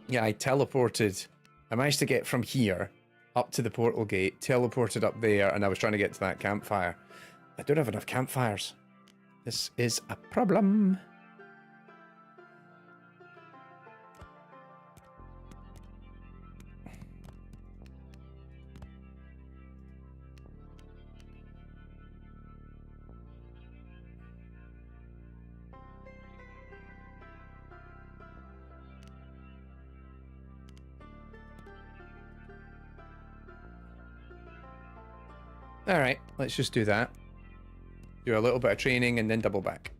Yeah, I teleported. I managed to get from here up to the portal gate, teleported up there, and I was trying to get to that campfire. I don't have enough campfires. This is a problem. Alright, let's just do that. Do a little bit of training and then double back.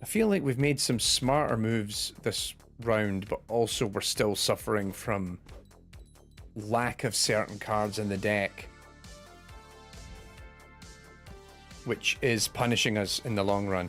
I feel like we've made some smarter moves this round, but also we're still suffering from lack of certain cards in the deck, which is punishing us in the long run.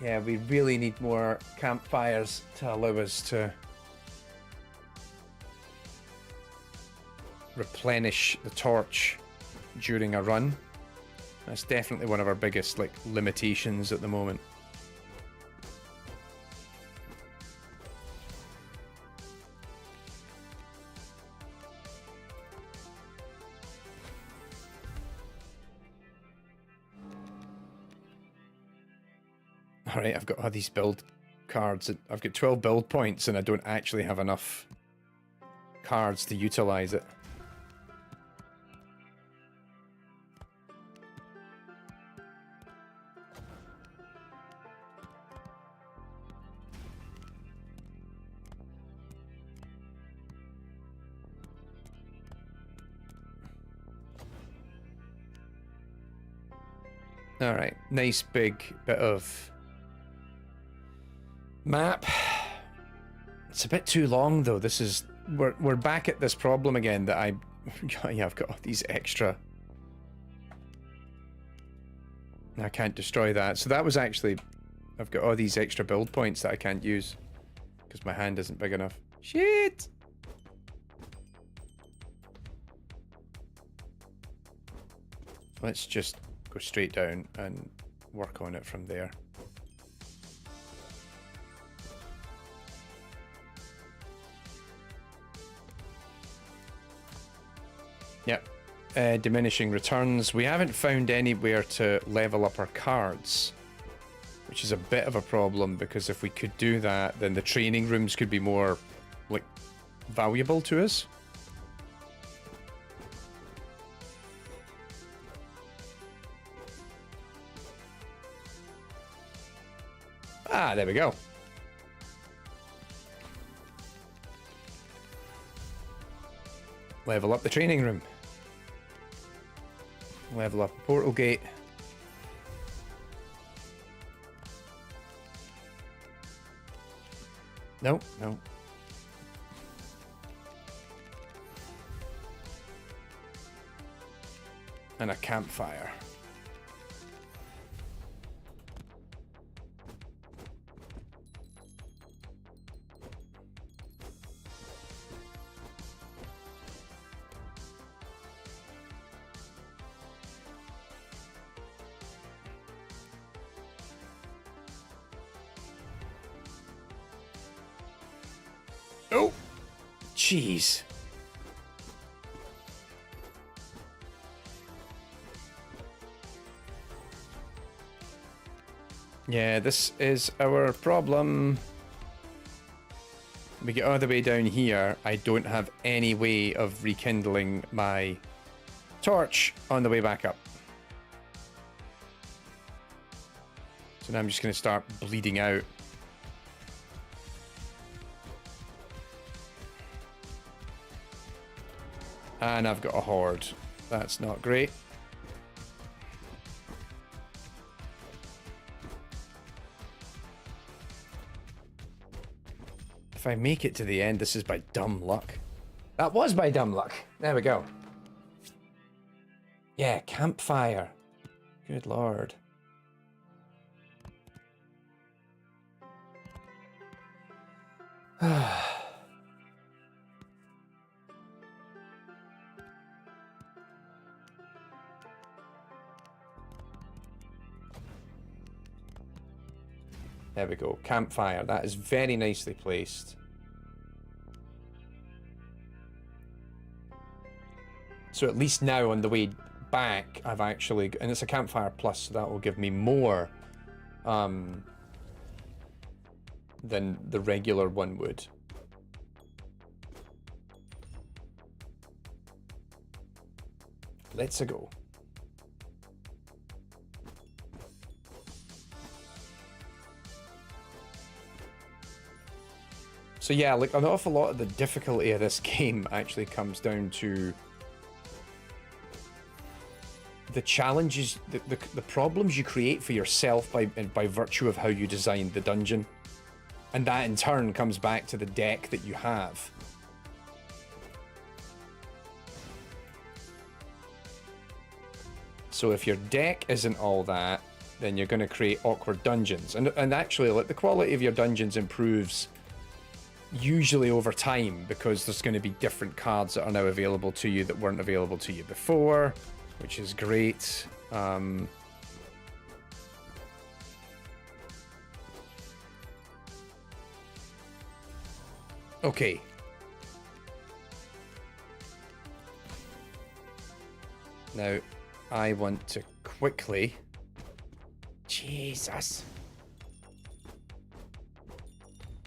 Yeah, we really need more campfires to allow us to replenish the torch during a run. That's definitely one of our biggest like limitations at the moment. Alright, I've got all these build cards. I've got 12 build points and I don't actually have enough cards to utilize it. Alright, nice big bit of map. It's a bit too long though. This is we're back at this problem again that yeah, I've got all these extra. I can't destroy that. So that was actually, I've got all these extra build points that I can't use because my hand isn't big enough. Shit! Let's just go straight down and work on it from there. Yep. Diminishing returns. We haven't found anywhere to level up our cards, which is a bit of a problem because if we could do that, then the training rooms could be more, like, valuable to us. Ah, there we go. Level up the training room. Level up a portal gate. No, no. And a campfire. Oh, jeez. Yeah, this is our problem. We get all the way down here. I don't have any way of rekindling my torch on the way back up. So now I'm just going to start bleeding out. And I've got a horde. That's not great. If I make it to the end, this is by dumb luck. That was by dumb luck. There we go. Yeah, campfire. Good lord. There we go. Campfire. That is very nicely placed. So at least now on the way back, I've actually... And it's a campfire plus, so that will give me more than the regular one would. Let's go. So yeah, like an awful lot of the difficulty of this game actually comes down to the challenges, the problems you create for yourself by virtue of how you design the dungeon. And that in turn comes back to the deck that you have. So if your deck isn't all that, then you're going to create awkward dungeons. And actually, like, the quality of your dungeons improves usually over time because there's going to be different cards that are now available to you that weren't available to you before, which is great. Okay. Now, I want to quickly... Jesus.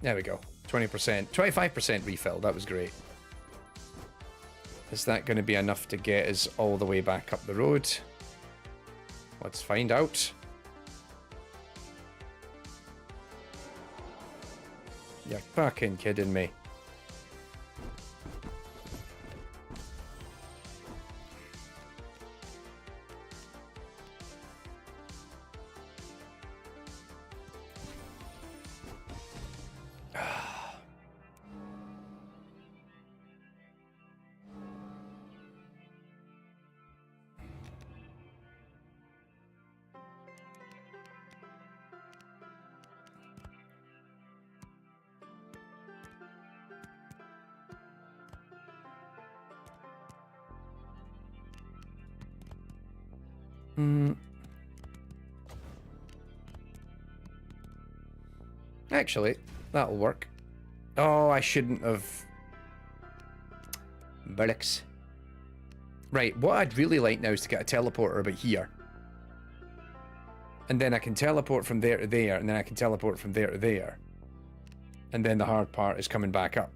There we go. 20%, 25% refill. That was great. Is that going to be enough to get us all the way back up the road? Let's find out. You're fucking kidding me. Actually, that'll work. Oh, I shouldn't have. Bollocks. Right, what I'd really like now is to get a teleporter about here. And then I can teleport from there to there, and then I can teleport from there to there. And then the hard part is coming back up.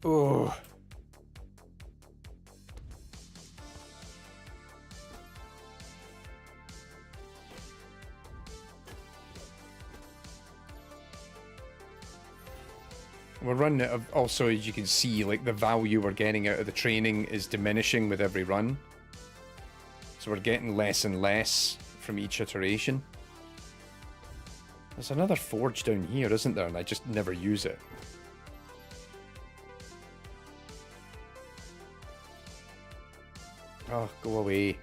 Oh. We're running out of, also, as you can see, like the value we're getting out of the training is diminishing with every run. So we're getting less and less from each iteration. There's another forge down here, isn't there? And I just never use it. Oh, go away.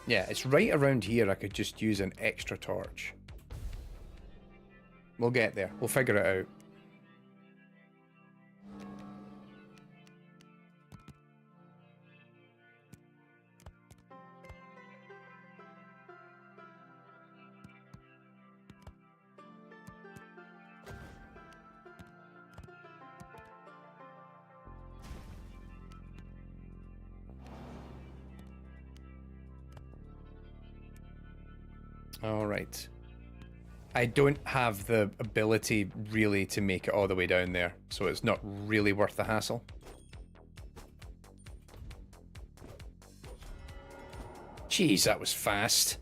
Yeah, it's right around here. I could just use an extra torch. We'll get there. We'll figure it out. All right. I don't have the ability really to make it all the way down there, so it's not really worth the hassle. Jeez, that was fast.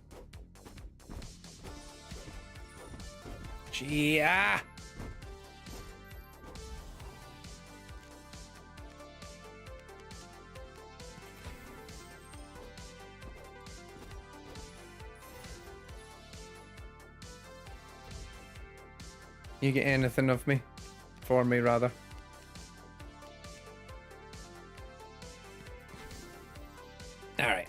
Gee, ah! You get anything of me? For me, rather. Alright.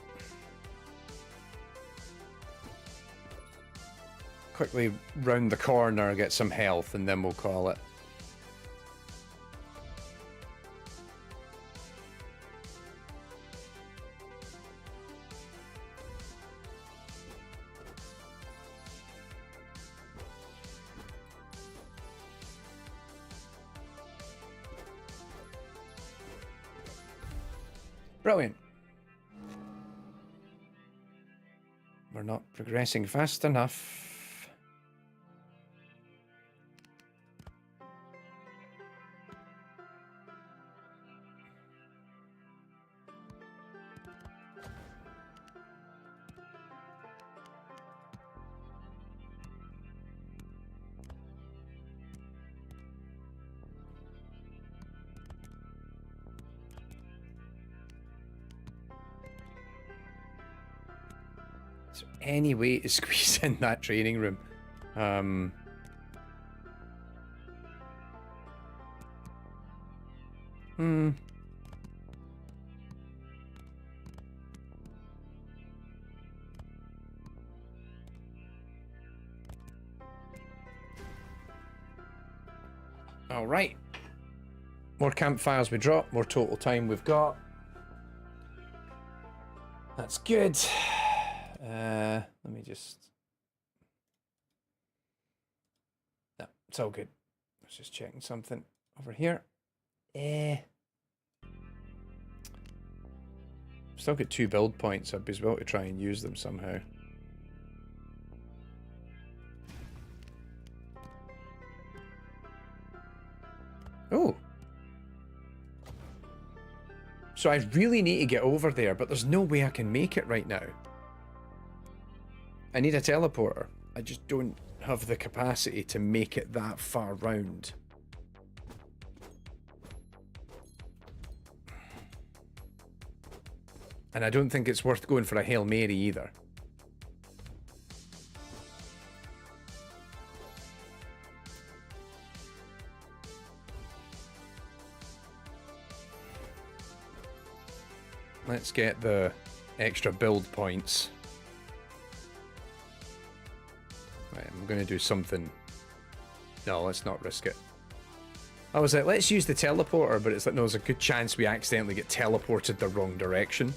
Quickly round the corner, get some health, and then we'll call it. Brilliant. We're not progressing fast enough. Any way to squeeze in that training room? Alright. More campfires we drop, more total time we've got. That's good. Let me just... No, it's all good. I was just checking something over here. Still got 2 build points. I'd be as well to try and use them somehow. Oh. So I really need to get over there, but there's no way I can make it right now. I need a teleporter. I just don't have the capacity to make it that far round. And I don't think it's worth going for a Hail Mary either. Let's get the extra build points. Right, I'm going to do something. No, let's not risk it. I was like, let's use the teleporter, but it's like, no, there's a good chance we accidentally get teleported the wrong direction.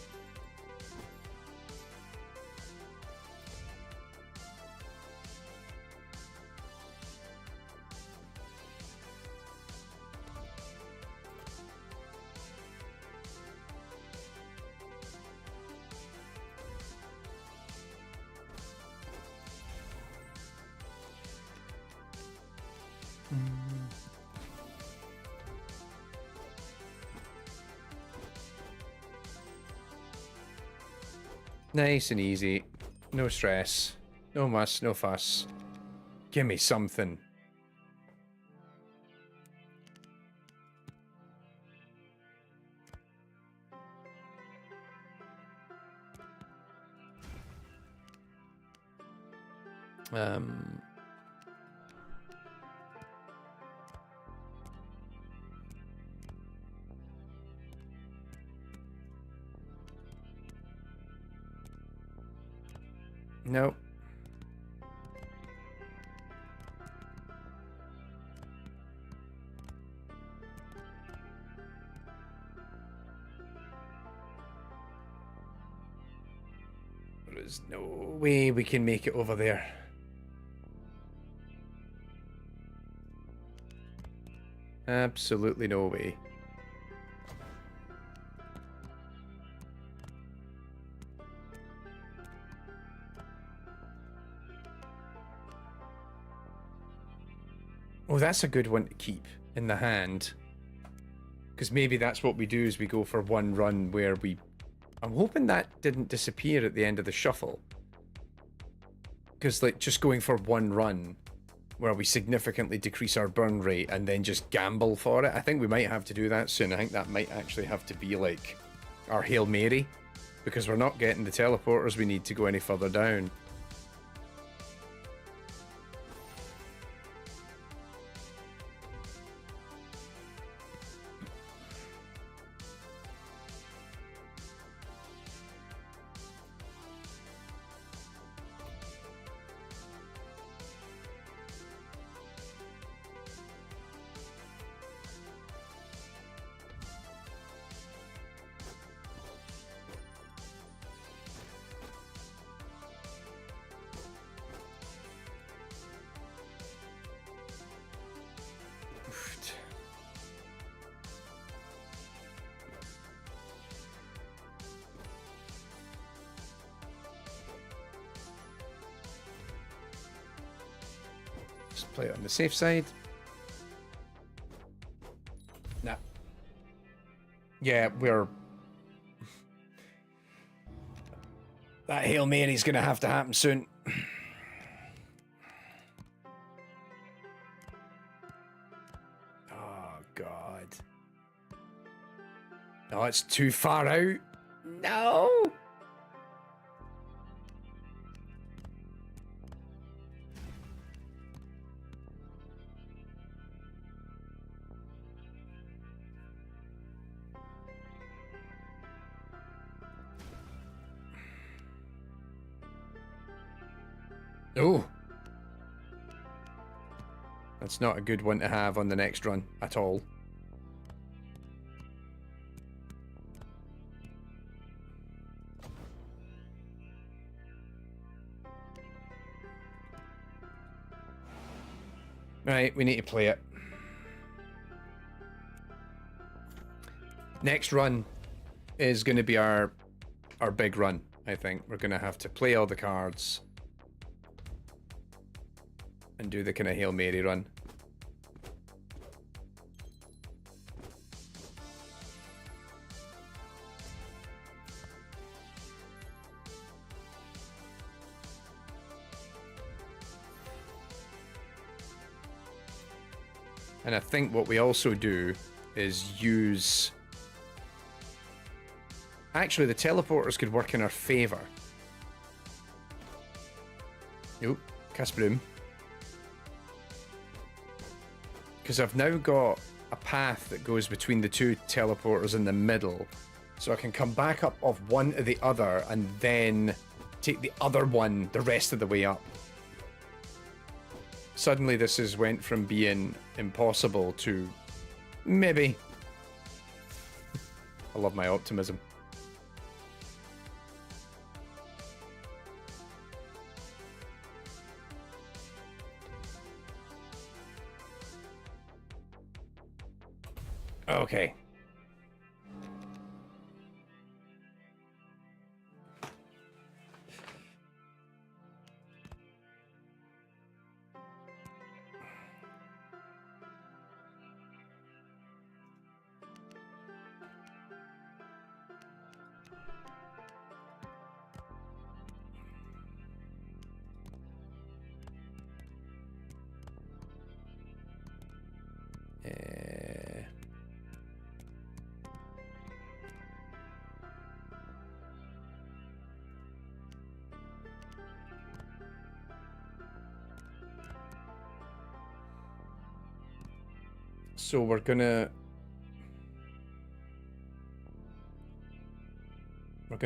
Nice and easy. No stress. No muss, no fuss. Give me something. Nope. There's no way we can make it over there. Absolutely no way. Oh, that's a good one to keep in the hand. Because maybe that's what we do is we go for one run where we... I'm hoping that didn't disappear at the end of the shuffle. Because, like, just going for one run where we significantly decrease our burn rate and then just gamble for it. I think we might have to do that soon. I think that might actually have to be, like, our Hail Mary. Because we're not getting the teleporters we need to go any further down. Just play it on the safe side. Nah. Yeah, we're... That Hail Mary's gonna have to happen soon. Oh, God. Oh, it's too far out. No! Oh. That's not a good one to have on the next run at all. Right, we need to play it. Next run is going to be our big run, I think. We're going to have to play all the cards and do the kind of Hail Mary run. And I think what we also do is use... Actually, the teleporters could work in our favour. Nope, cast broom. Because I've now got a path that goes between the two teleporters in the middle. So I can come back up off one to the other and then take the other one the rest of the way up. Suddenly this has went from being impossible to maybe. I love my optimism. Okay. So we're gonna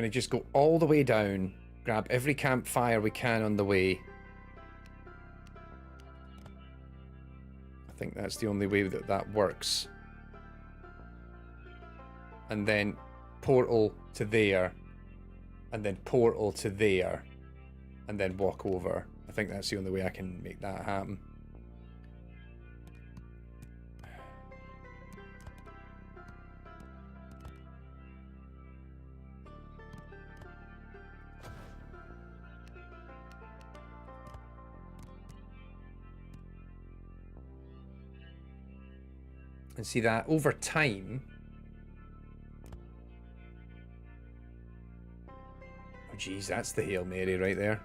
just go all the way down, grab every campfire we can on the way. I think that's the only way that that works. And then portal to there, and then portal to there, and then walk over. I think that's the only way I can make that happen. And see that over time. Oh geez, that's the Hail Mary right there.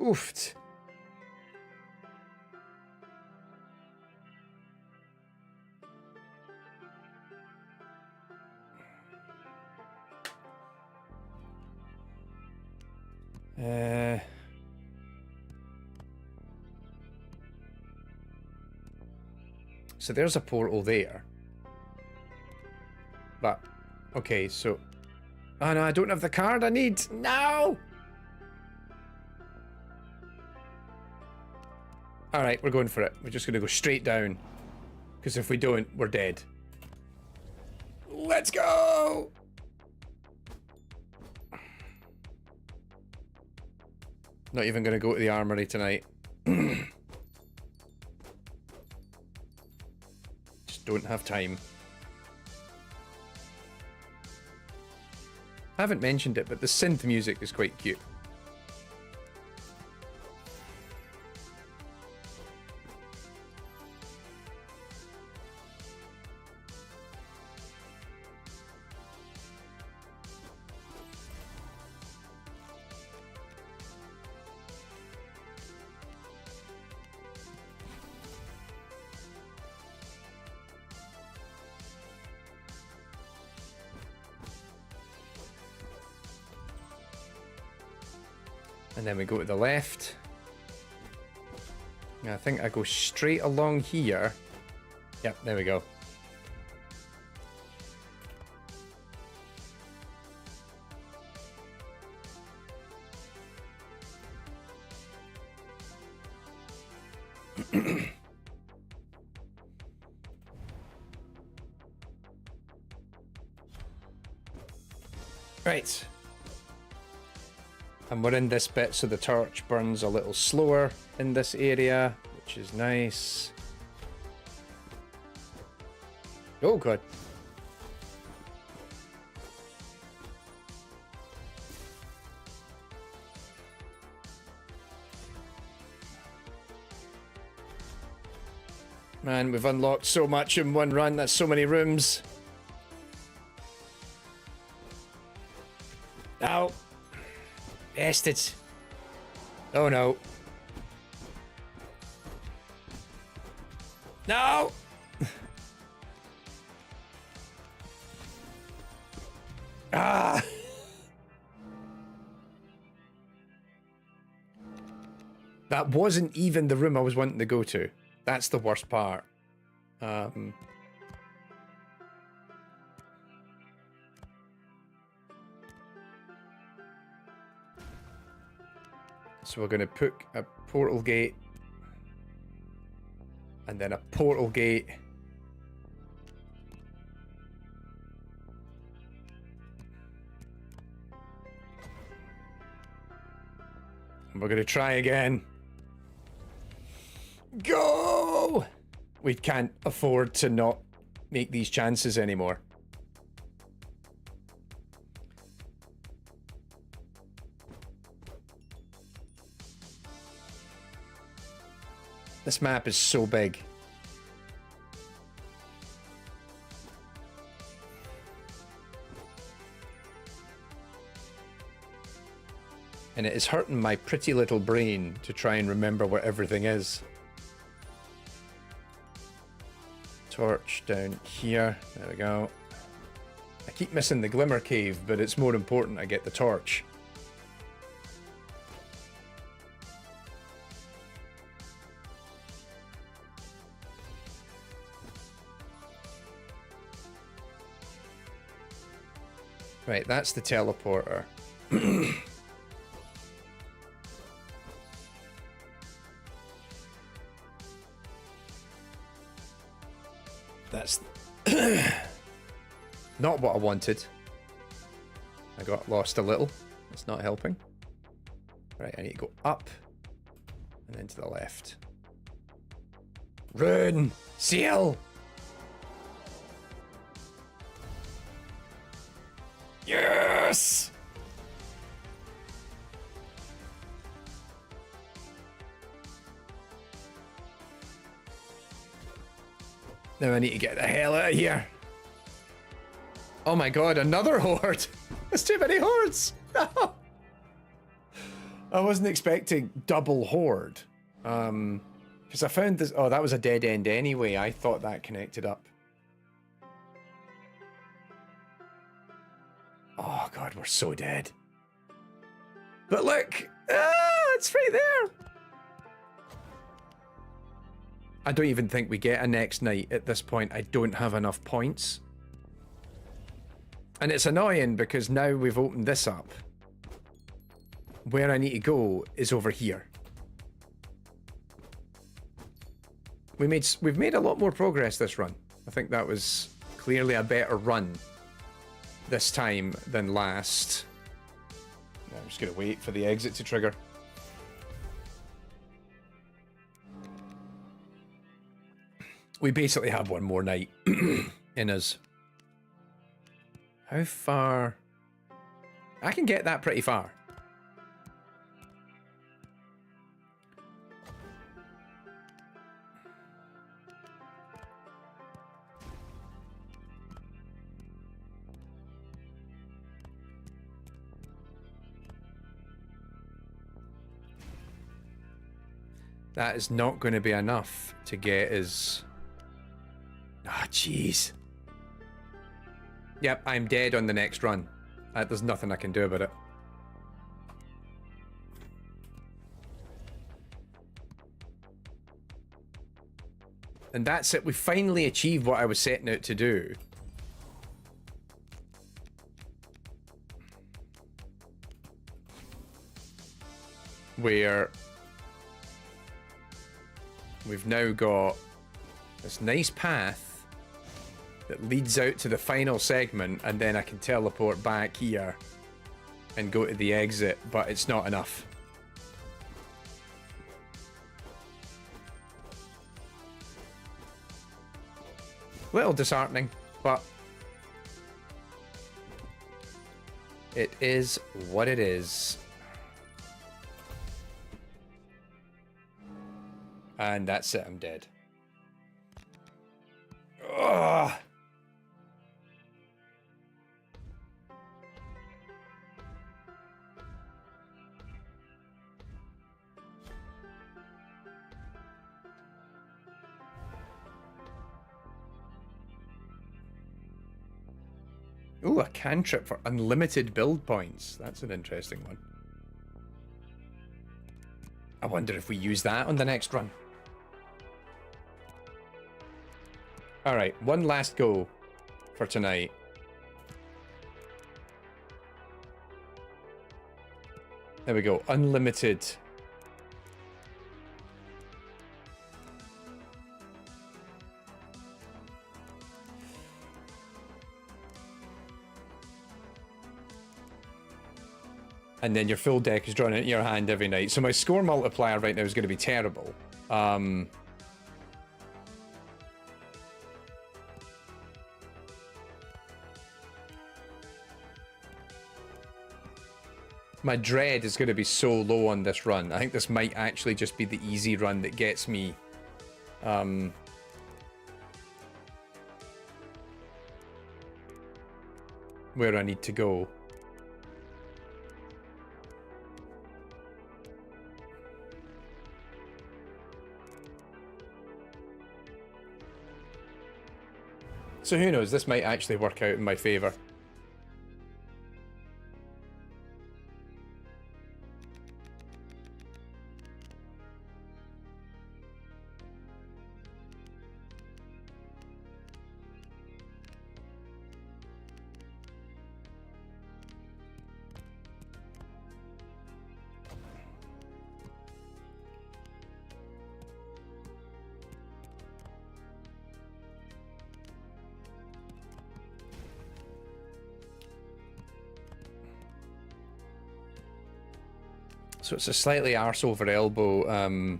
Oofed. So there's a portal there. But, okay, so... Oh no, I don't have the card I need! No! Alright, we're going for it. We're just gonna go straight down. Because if we don't, we're dead. Let's go! Not even gonna go to the armory tonight. Just don't have time. I haven't mentioned it, but the synth music is quite cute. And then we go to the left. I think I go straight along here. Yep, there we go. Right. And we're in this bit, so the torch burns a little slower in this area, which is nice. Oh, God. Man, we've unlocked so much in one run. That's so many rooms. Ow. Bastards. Oh, no. No! Ah! That wasn't even the room I was wanting to go to. That's the worst part. So we're going to put a portal gate. And then a portal gate. And we're going to try again. Go! We can't afford to not make these chances anymore. This map is so big. And it is hurting my pretty little brain to try and remember where everything is. Torch down here. There we go. I keep missing the Glimmer Cave, but it's more important I get the torch. Right, that's the teleporter. That's not what I wanted. I got lost a little. It's not helping. Right, I need to go up and then to the left. Run! Seal! Yes! Now I need to get the hell out of here. Oh my god, another horde! There's too many hordes! No! I wasn't expecting double horde. Because I found this... Oh, that was a dead end anyway. I thought that connected up. Oh god, we're so dead. But look! It's right there! I don't even think we get a next night at this point. I don't have enough points. And it's annoying because now we've opened this up. Where I need to go is over here. We've made a lot more progress this run. I think that was clearly a better run this time than last. I'm just going to wait for the exit to trigger. We basically have one more night in us. How far? I can get that pretty far. That is not going to be enough to get us... Ah, jeez. Yep, I'm dead on the next run. There's nothing I can do about it. And that's it. We finally achieved what I was setting out to do. Where we've now got this nice path that leads out to the final segment, and then I can teleport back here and go to the exit, but it's not enough. Little disheartening, but it is what it is. And that's it, I'm dead. Ugh. Ooh, a cantrip for unlimited build points. That's an interesting one. I wonder if we use that on the next run. Alright, one last go for tonight. There we go, unlimited. And then your full deck is drawn into your hand every night. So my score multiplier right now is going to be terrible. My dread is going to be so low on this run. I think this might actually just be the easy run that gets me where I need to go. So who knows, this might actually work out in my favor. So it's a slightly arse over elbow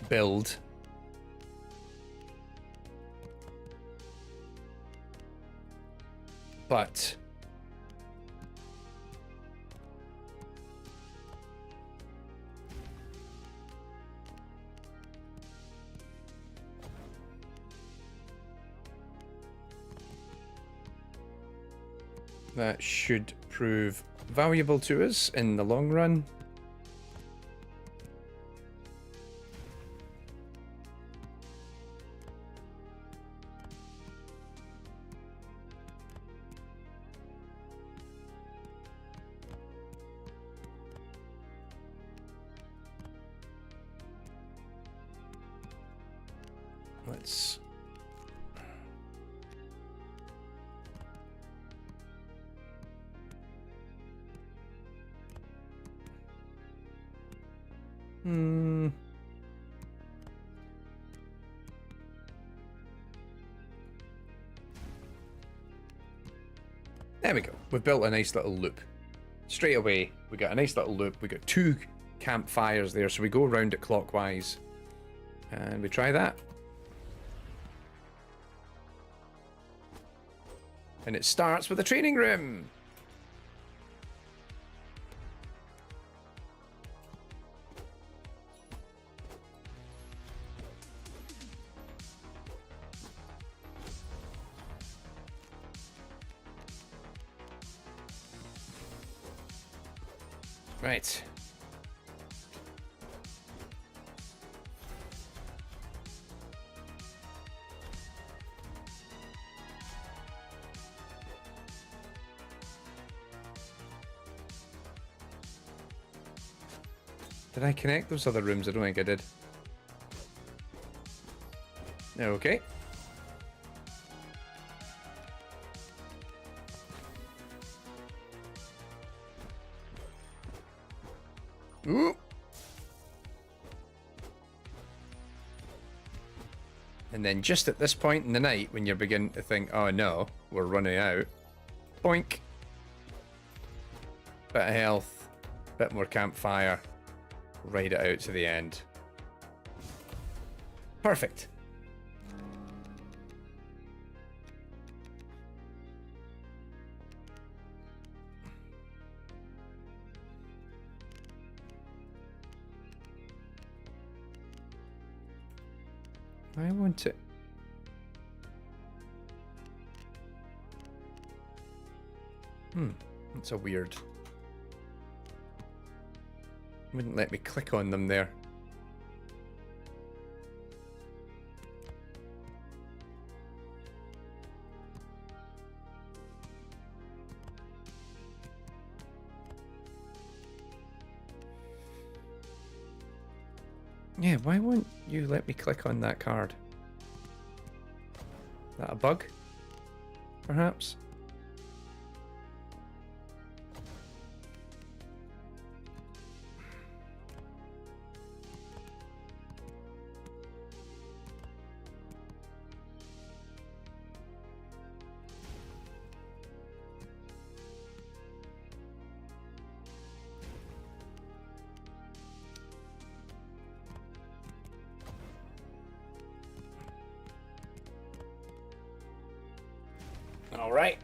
build. But that should prove valuable to us in the long run. Let's There we go. We've built a nice little loop. Straight away, we got a nice little loop. We got 2 campfires there, so we go around it clockwise. And we try that. And it starts with a training room. Right. Did I connect those other rooms? I don't think I did. Okay. Ooh. And then just at this point in the night, when you're beginning to think, oh no, we're running out, boink. Bit of health, bit more campfire, ride it out to the end. Perfect. I want it. That's a weird. Wouldn't let me click on them there. Yeah, why won't you let me click on that card? Is that a bug? Perhaps? All right.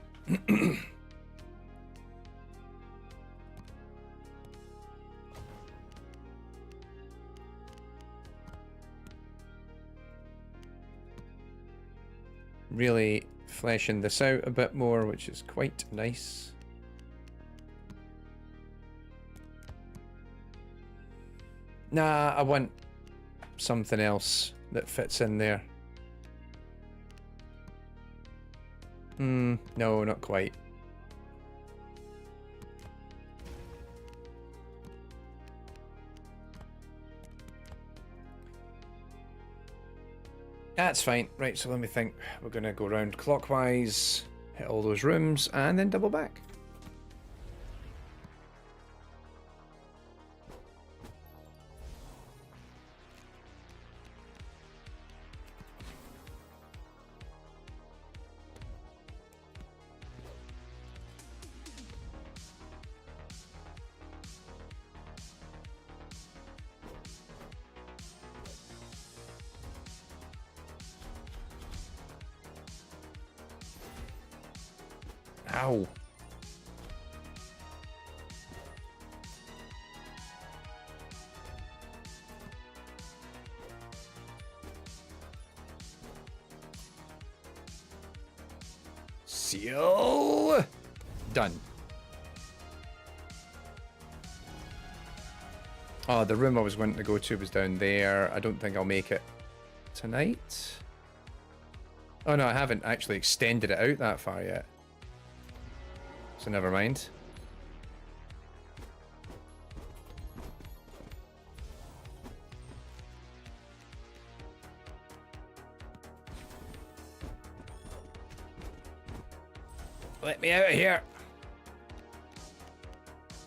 Really fleshing this out a bit more, which is quite nice. Nah, I want something else that fits in there. No, not quite. That's fine. Right, so let me think. We're going to go round clockwise, hit all those rooms, and then double back. Ow. Seal. Done. Oh, the room I was wanting to go to was down there. I don't think I'll make it tonight. Oh no, I haven't actually extended it out that far yet. So never mind. Let me out of here.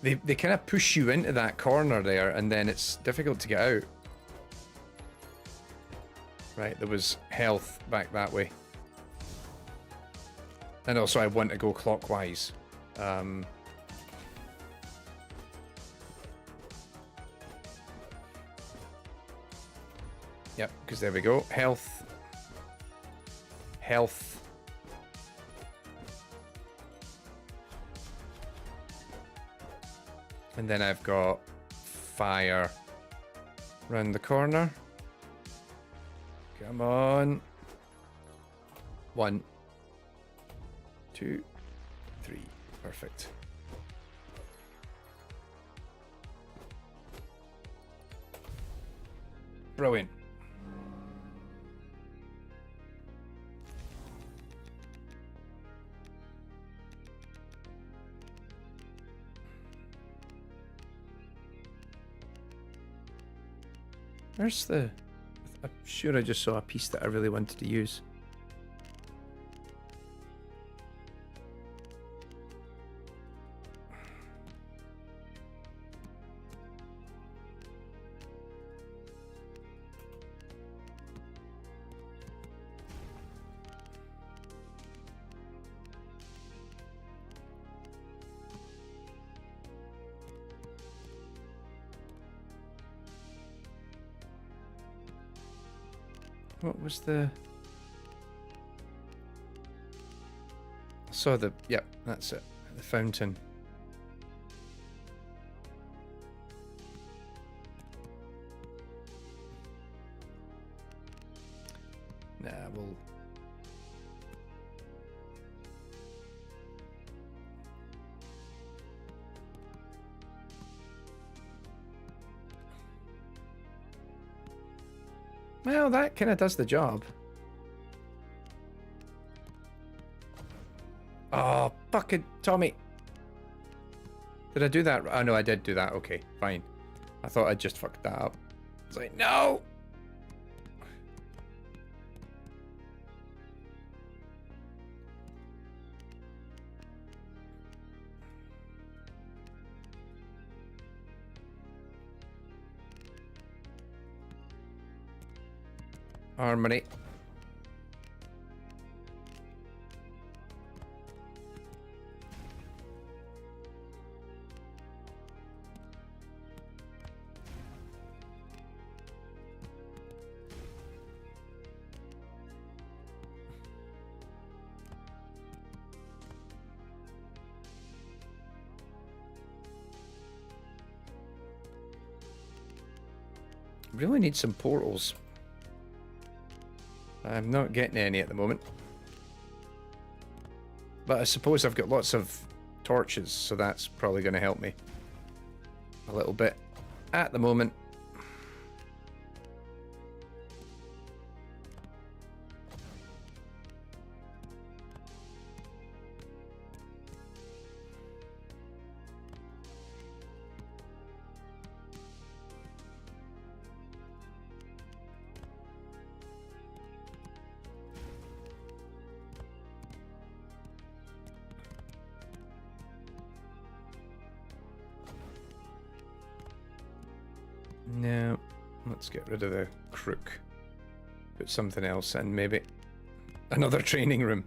They kind of push you into that corner there, and then it's difficult to get out. Right, there was health back that way. And also I want to go clockwise. Yep, because there we go. Health. Health. And then I've got fire round the corner. Come on. 1, 2, 3. Perfect. Brilliant. Where's the... I'm sure I just saw a piece that I really wanted to use. What was the... I saw the... Yep, that's it. The fountain. Nah, we'll... Well, that kind of does the job. Oh, fucking Tommy. Did I do that? Oh, no, I did do that. Okay, fine. I thought I just fucked that up. I was like, no! Harmony. Really need some portals. I'm not getting any at the moment. But I suppose I've got lots of torches, so that's probably going to help me a little bit at the moment. No, let's get rid of the crook. Put something else in, maybe. Another training room.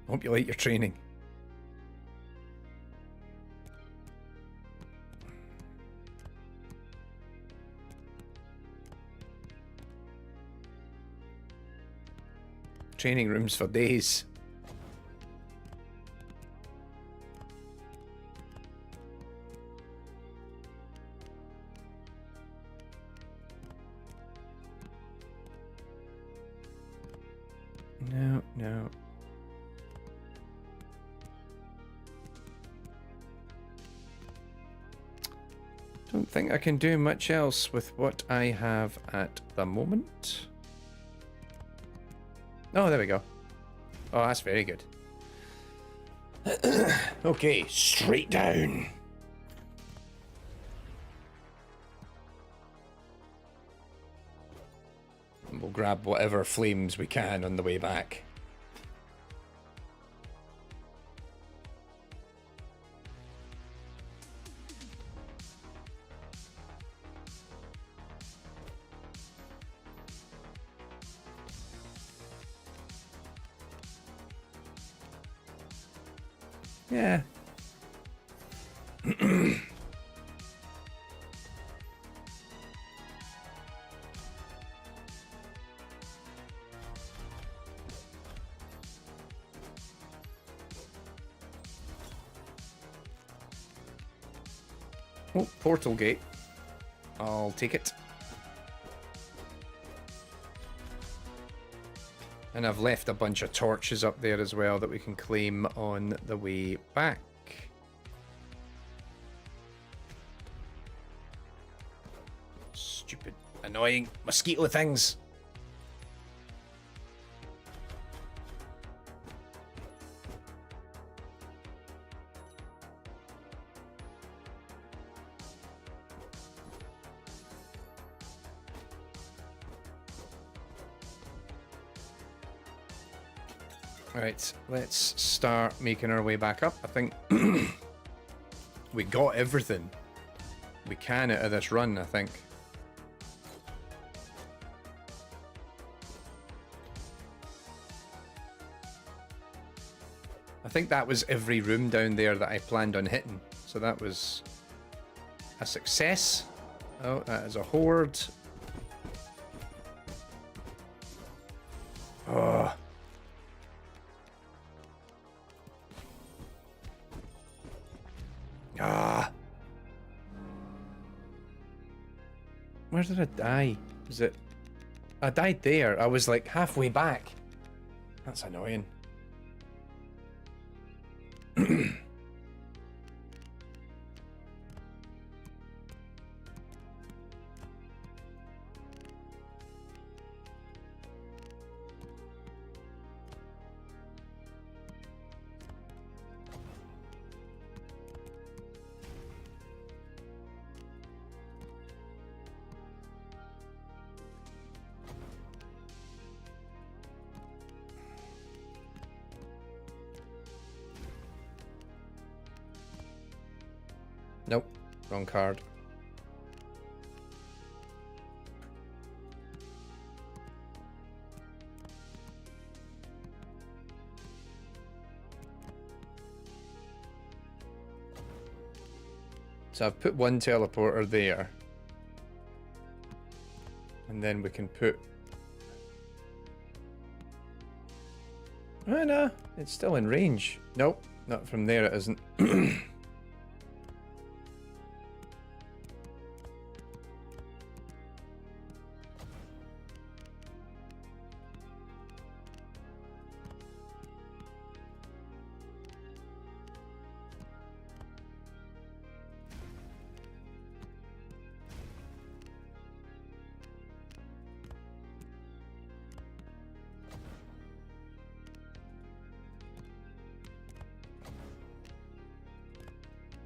Hope you like your training. Training rooms for days. No, no. Don't think I can do much else with what I have at the moment. Oh, there we go. Oh, that's very good. Okay, straight down. And we'll grab whatever flames we can on the way back. Yeah. Oh, portal gate. I'll take it. And I've left a bunch of torches up there as well that we can claim on the way back. Stupid, annoying mosquito things. Right, let's start making our way back up. I think we got everything we can out of this run, I think. I think that was every room down there that I planned on hitting. So that was a success. Oh, that is a horde. Oh. Ah. Where did I die? Was it... I died there. I was like halfway back. That's annoying. Nope, wrong card. So I've put one teleporter there. And then we can put... Oh no, it's still in range. Nope, not from there it isn't.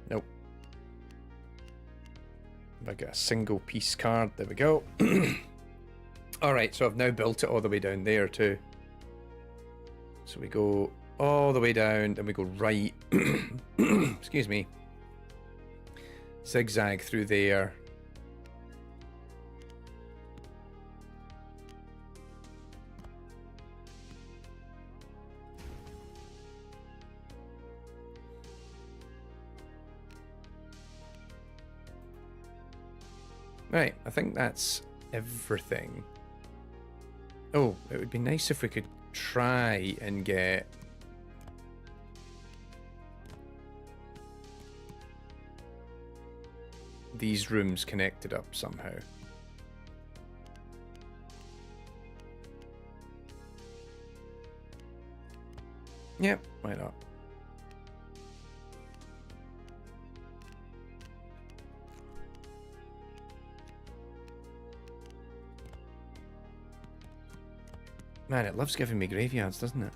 Nope. If I get a single piece card, there we go. Alright, so I've now built it all the way down there too. So we go all the way down, then we go right. Excuse me. Zigzag through there. Right, I think that's everything. Oh, it would be nice if we could try and get... these rooms connected up somehow. Yep, why not? Man, it loves giving me graveyards, doesn't it?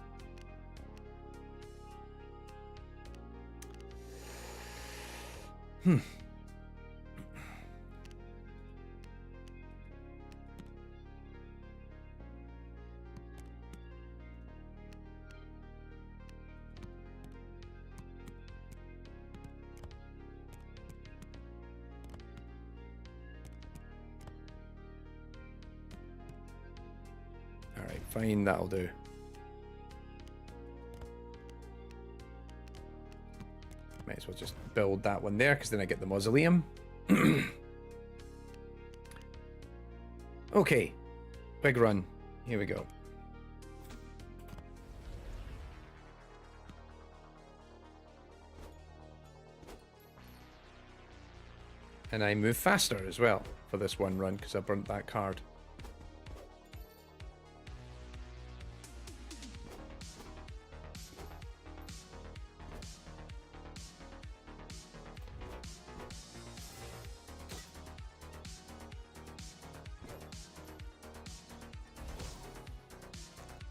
Alright, fine, that'll do. Might as well just build that one there, because then I get the mausoleum. Okay, big run. Here we go. And I move faster as well for this one run, because I burnt that card.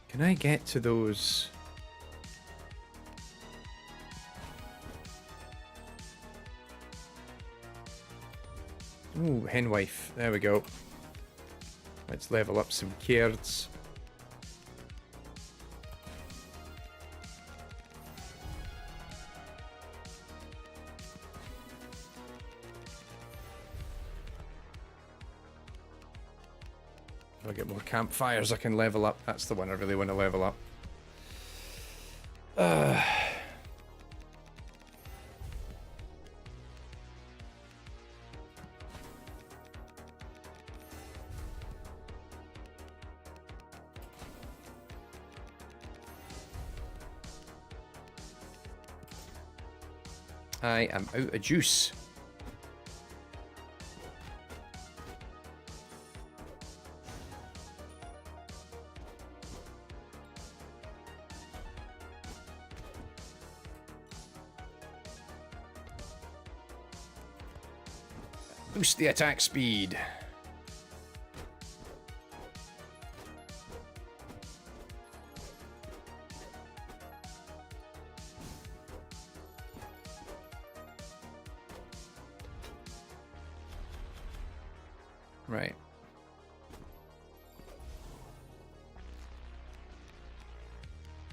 Can I get to those? Ooh, henwife. There we go. Let's level up some cards. campfires I can level up. That's the one I really want to level up. I am out of juice. Boost the attack speed. Right.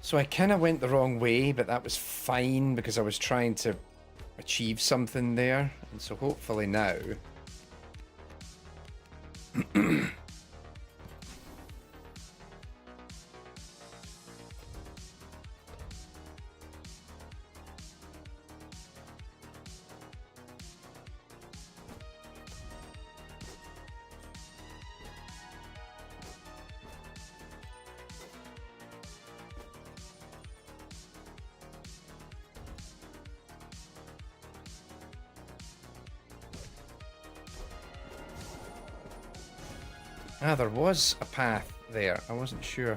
So I kind of went the wrong way, but that was fine because I was trying to achieve something there. And so hopefully now... Ah, there was a path there. I wasn't sure.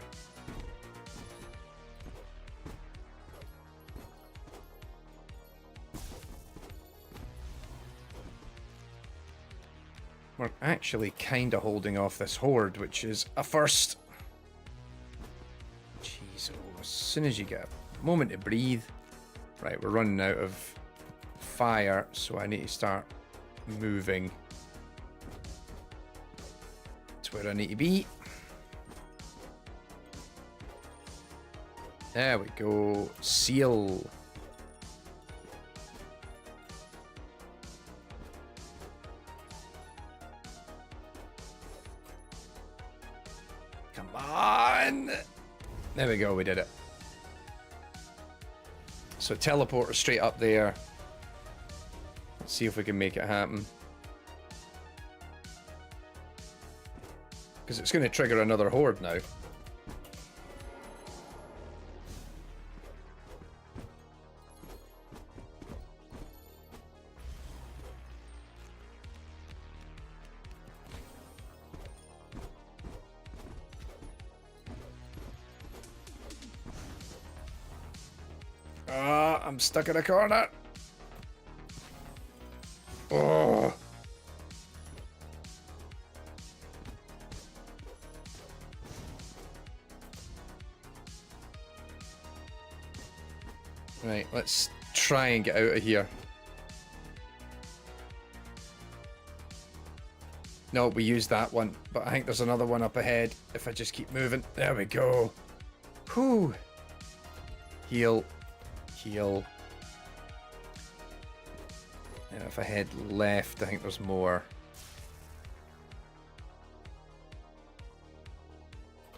We're actually kind of holding off this horde, which is a first. Jeez, oh, as soon as you get a moment to breathe. Right, we're running out of fire, so I need to start moving. Where I need to be. There we go. Seal. Come on. There we go. We did it. So teleporter straight up there. Let's see if we can make it happen. Because it's going to trigger another horde now. Ah, I'm stuck in a corner. Oh. Right, let's try and get out of here. No, we used that one, but I think there's another one up ahead if I just keep moving. There we go. Whew. Heal. Heal. And if I head left, I think there's more.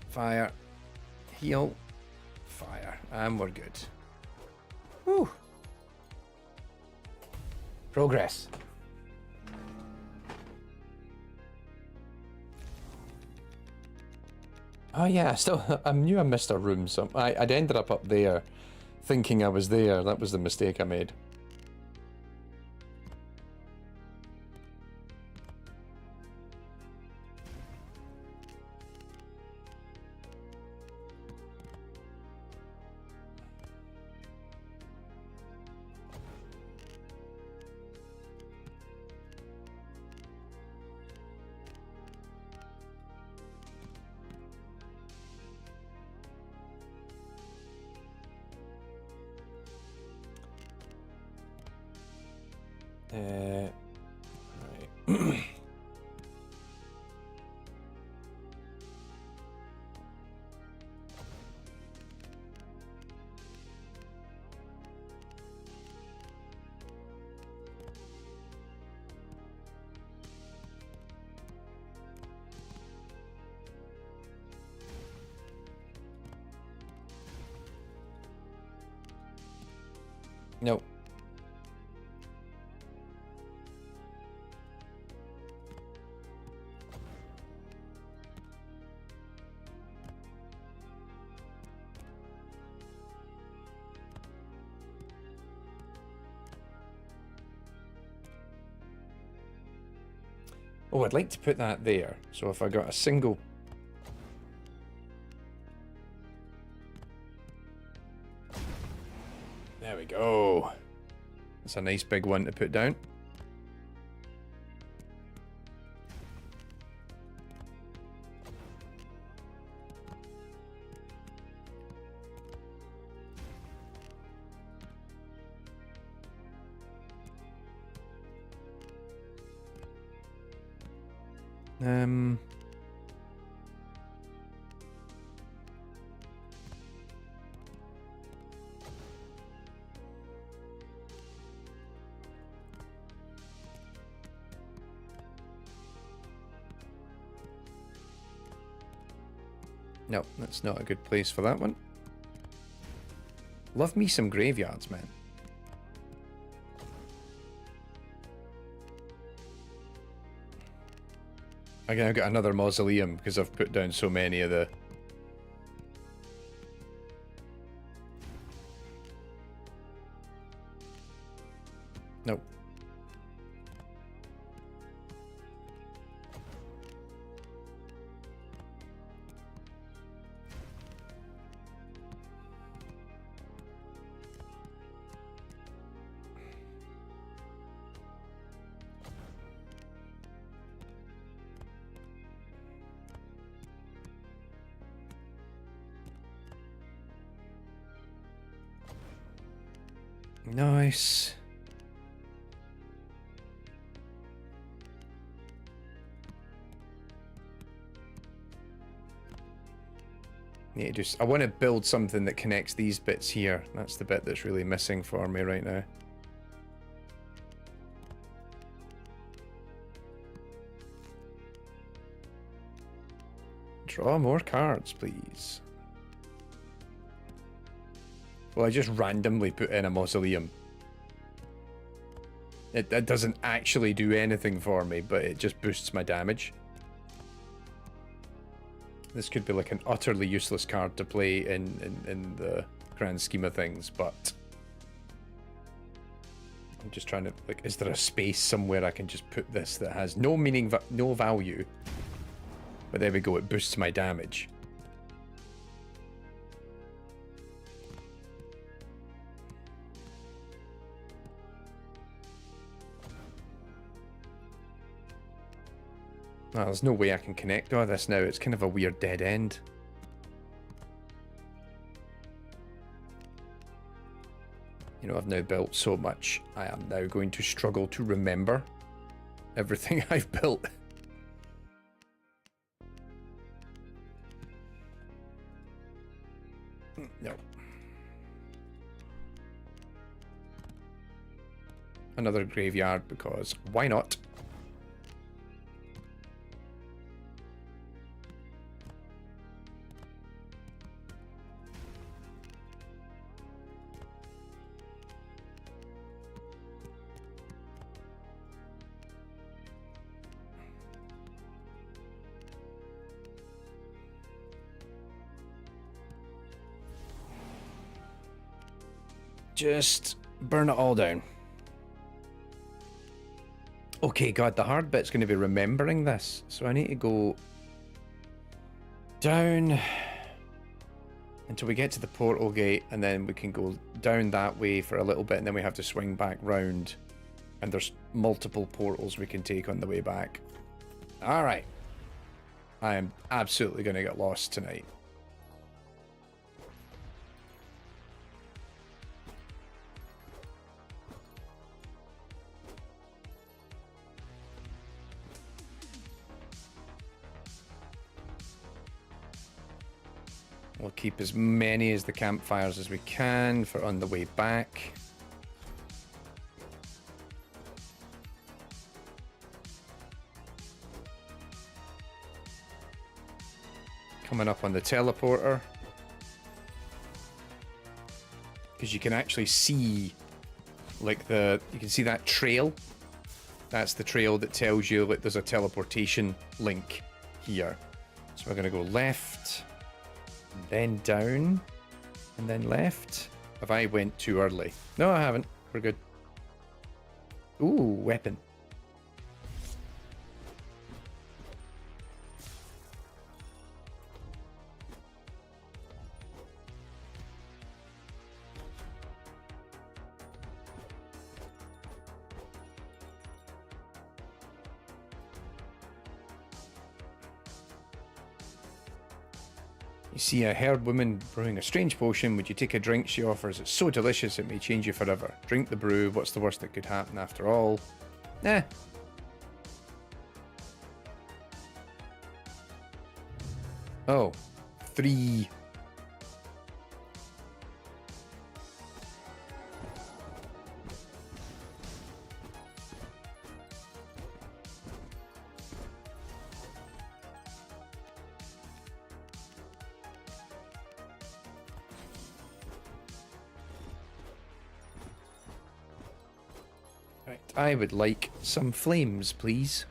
Fire. Heal. Fire. And we're good. Whew. Progress. Oh yeah, I knew I missed a room, so I'd ended up there thinking I was there. That was the mistake I made. Right. Nope. Oh, I'd like to put that there. So if I got a single... There we go. That's a nice big one to put down. No, that's not a good place for that one. Love me some graveyards, man. Again, I've got another mausoleum because I've put down so many of the... Nope. Nice. Yeah, I want to build something that connects these bits here. That's the bit that's really missing for me right now. Draw more cards, please. Well, I just randomly put in a mausoleum. It doesn't actually do anything for me, but it just boosts my damage. This could be like an utterly useless card to play in the grand scheme of things, but... I'm just trying to... Like, is there a space somewhere I can just put this that has no meaning, no value? But there we go, it boosts my damage. Oh, there's no way I can connect all this now. It's kind of a weird dead end. You know, I've now built so much. I am now going to struggle to remember everything I've built. No. Another graveyard, because why not? Just burn it all down. Okay, God, the hard bit's going to be remembering this. So I need to go down until we get to the portal gate, and then we can go down that way for a little bit, and then we have to swing back round. And there's multiple portals we can take on the way back. Alright. I am absolutely going to get lost tonight. We'll keep as many as the campfires as we can for on the way back. Coming up on the teleporter. Because you can actually see Like you can see that trail? That's the trail that tells you like there's a teleportation link here. So we're gonna go left, and then down, and then left. Have I went too early? No, I haven't. We're good. Ooh, weapon. You see a haired woman brewing a strange potion. Would you take a drink? She offers. It's so delicious it may change you forever. Drink the brew. What's the worst that could happen after all? Nah. Oh. 3. Right, I would like some flames, please.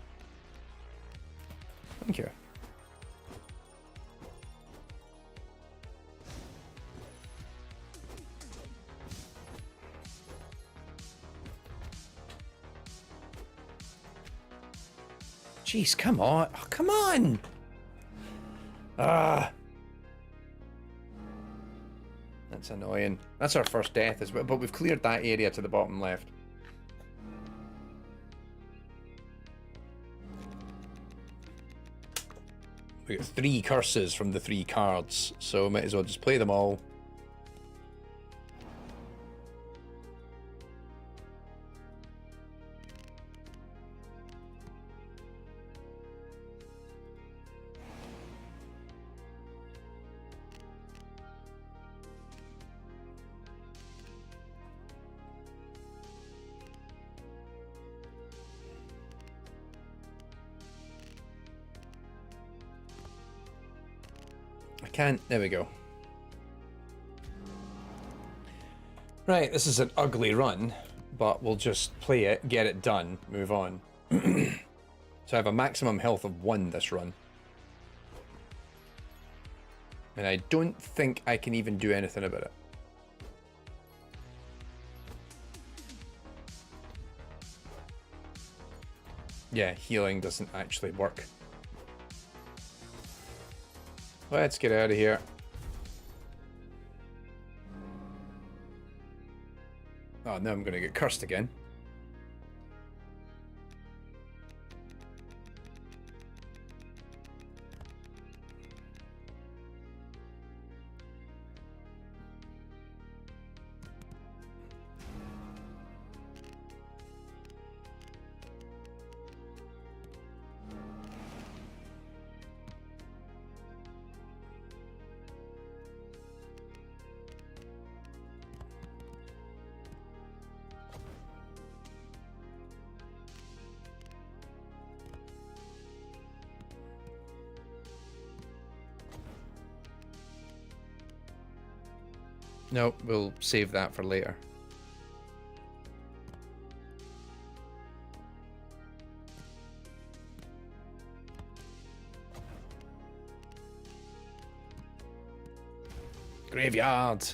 Thank you. Jeez, come on. Oh, come on. Ah. That's annoying. That's our first death as well, but we've cleared that area to the bottom left. We got 3 curses from the 3 cards, so might as well just play them all. Can't. There we go. Right, this is an ugly run, but we'll just play it, get it done, move on. So I have a maximum health of 1 this run. And I don't think I can even do anything about it. Yeah, healing doesn't actually work. Let's get out of here. Oh, now I'm going to get cursed again. No, we'll save that for later. Graveyard.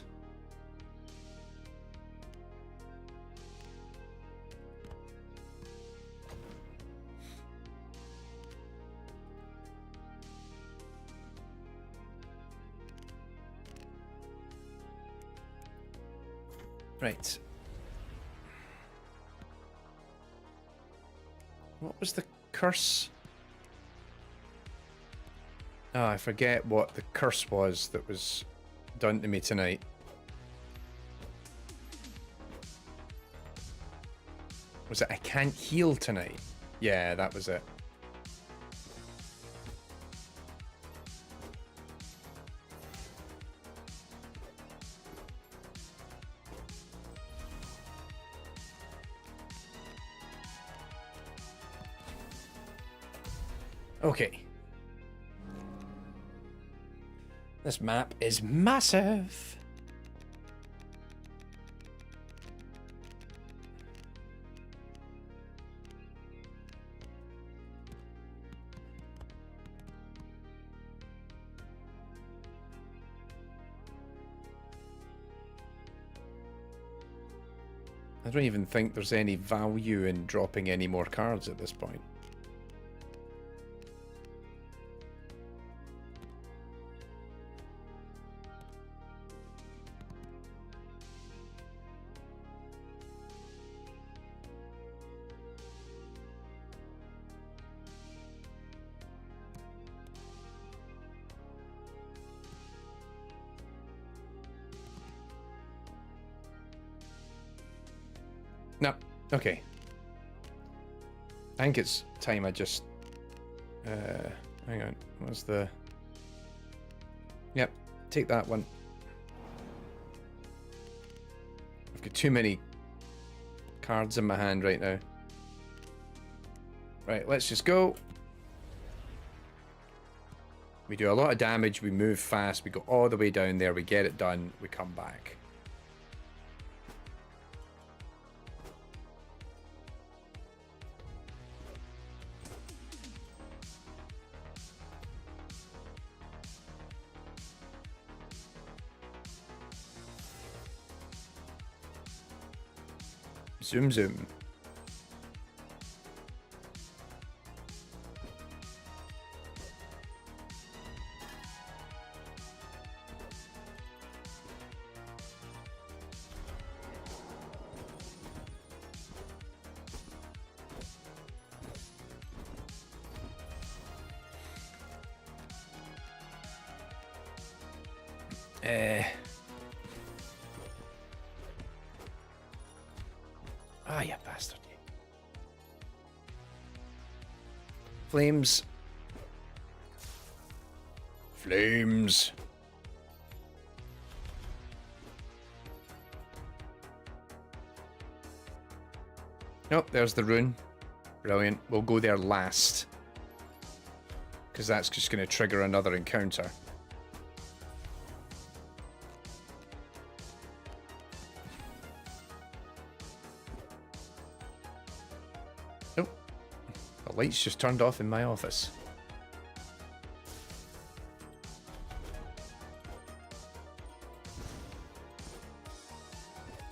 Right. What was the curse? Oh, I forget what the curse was that was done to me tonight. Was it I can't heal tonight? Yeah, that was it. Okay. This map is massive. I don't even think there's any value in dropping any more cards at this point. No. Okay. I think it's time I just... hang on. What's the... Yep. Take that one. I've got too many cards in my hand right now. Right, let's just go. We do a lot of damage. We move fast. We go all the way down there. We get it done. We come back. Zoom zoom. Ah, you bastard. Flames. Flames. Nope, there's the rune. Brilliant. We'll go there last, because that's just going to trigger another encounter. Lights just turned off in my office.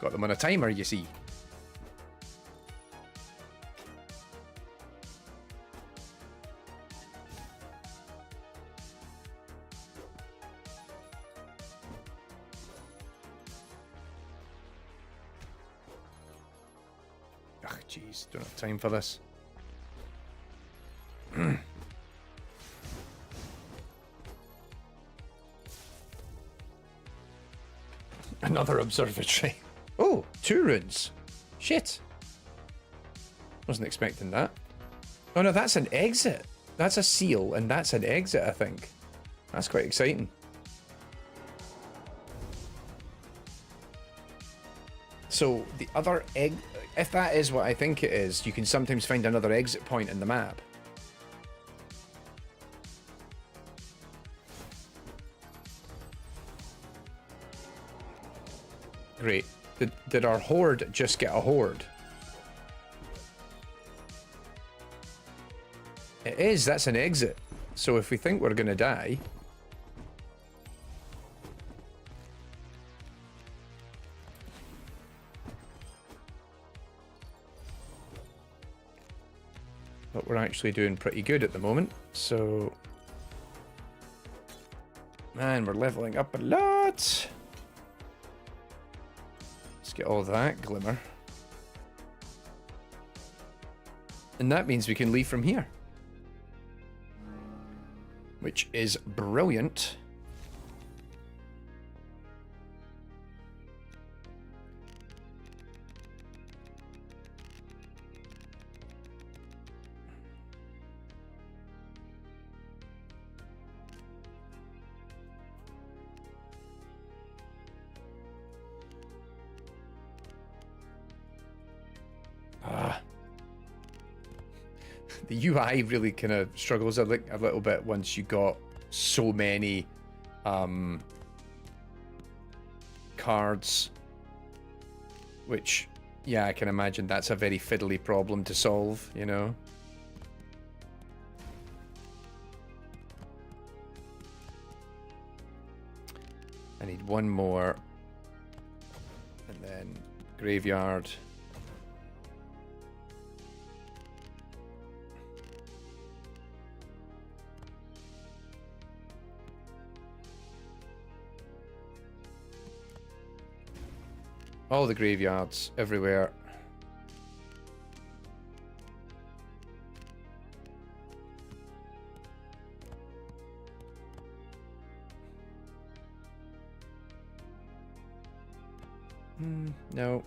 Got them on a timer, you see. Ugh, jeez, don't have time for this. Another observatory. Oh, 2 runes. Shit. Wasn't expecting that. Oh no, that's an exit. That's a seal, and that's an exit, I think. That's quite exciting. So, the other if that is what I think it is, you can sometimes find another exit point in the map. Great. Did our horde just get a horde? It is, that's an exit. So if we think we're gonna die... But we're actually doing pretty good at the moment, so... Man, we're leveling up a lot! Get all that glimmer. And that means we can leave from here. Which is brilliant. The UI really kind of struggles a little bit once you got so many cards, which, yeah, I can imagine that's a very fiddly problem to solve, you know. I need one more, and then graveyard, All the graveyards everywhere. No.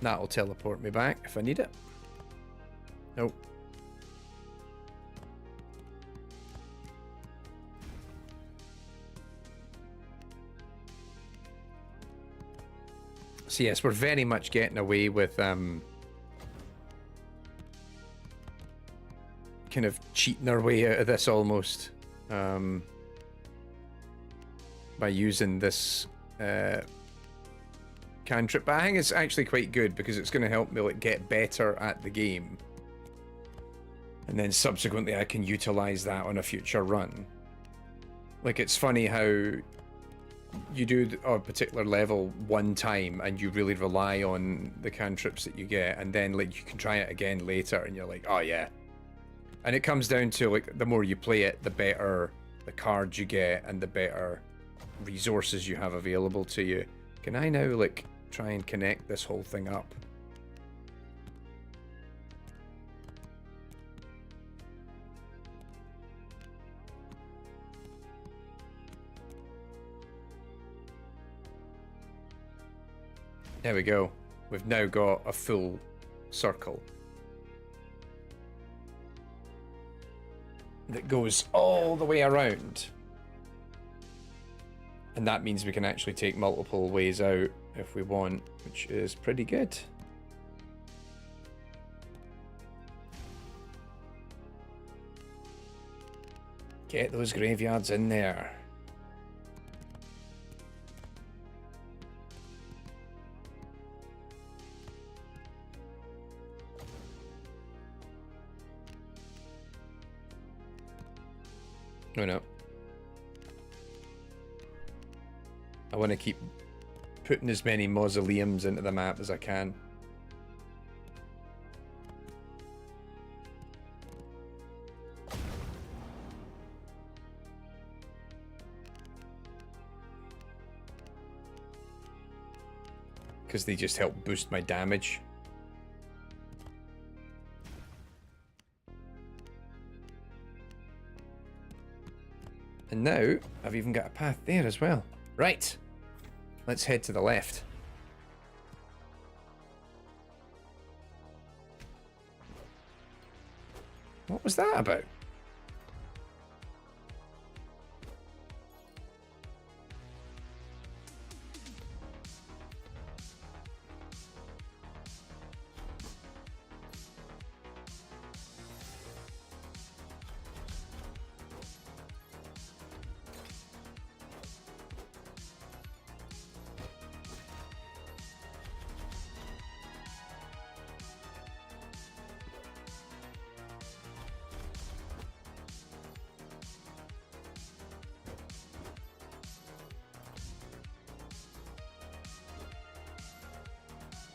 That'll teleport me back if I need it. Nope. So yes, we're very much getting away with kind of cheating our way out of this almost by using this cantrip, but I think it's actually quite good because it's going to help me like get better at the game, and then subsequently I can utilize that on a future run. Like, it's funny how you do a particular level one time and you really rely on the cantrips that you get, and then like you can try it again later and you're like, oh yeah. And it comes down to like the more you play it, the better the cards you get and the better resources you have available to you. Can I now like try and connect this whole thing up? There we go. We've now got a full circle that goes all the way around. And that means we can actually take multiple ways out if we want, which is pretty good. Get those graveyards in there. Oh no. I want to keep putting as many mausoleums into the map as I can. Because they just help boost my damage. And now, I've even got a path there as well. Right, let's head to the left. What was that about?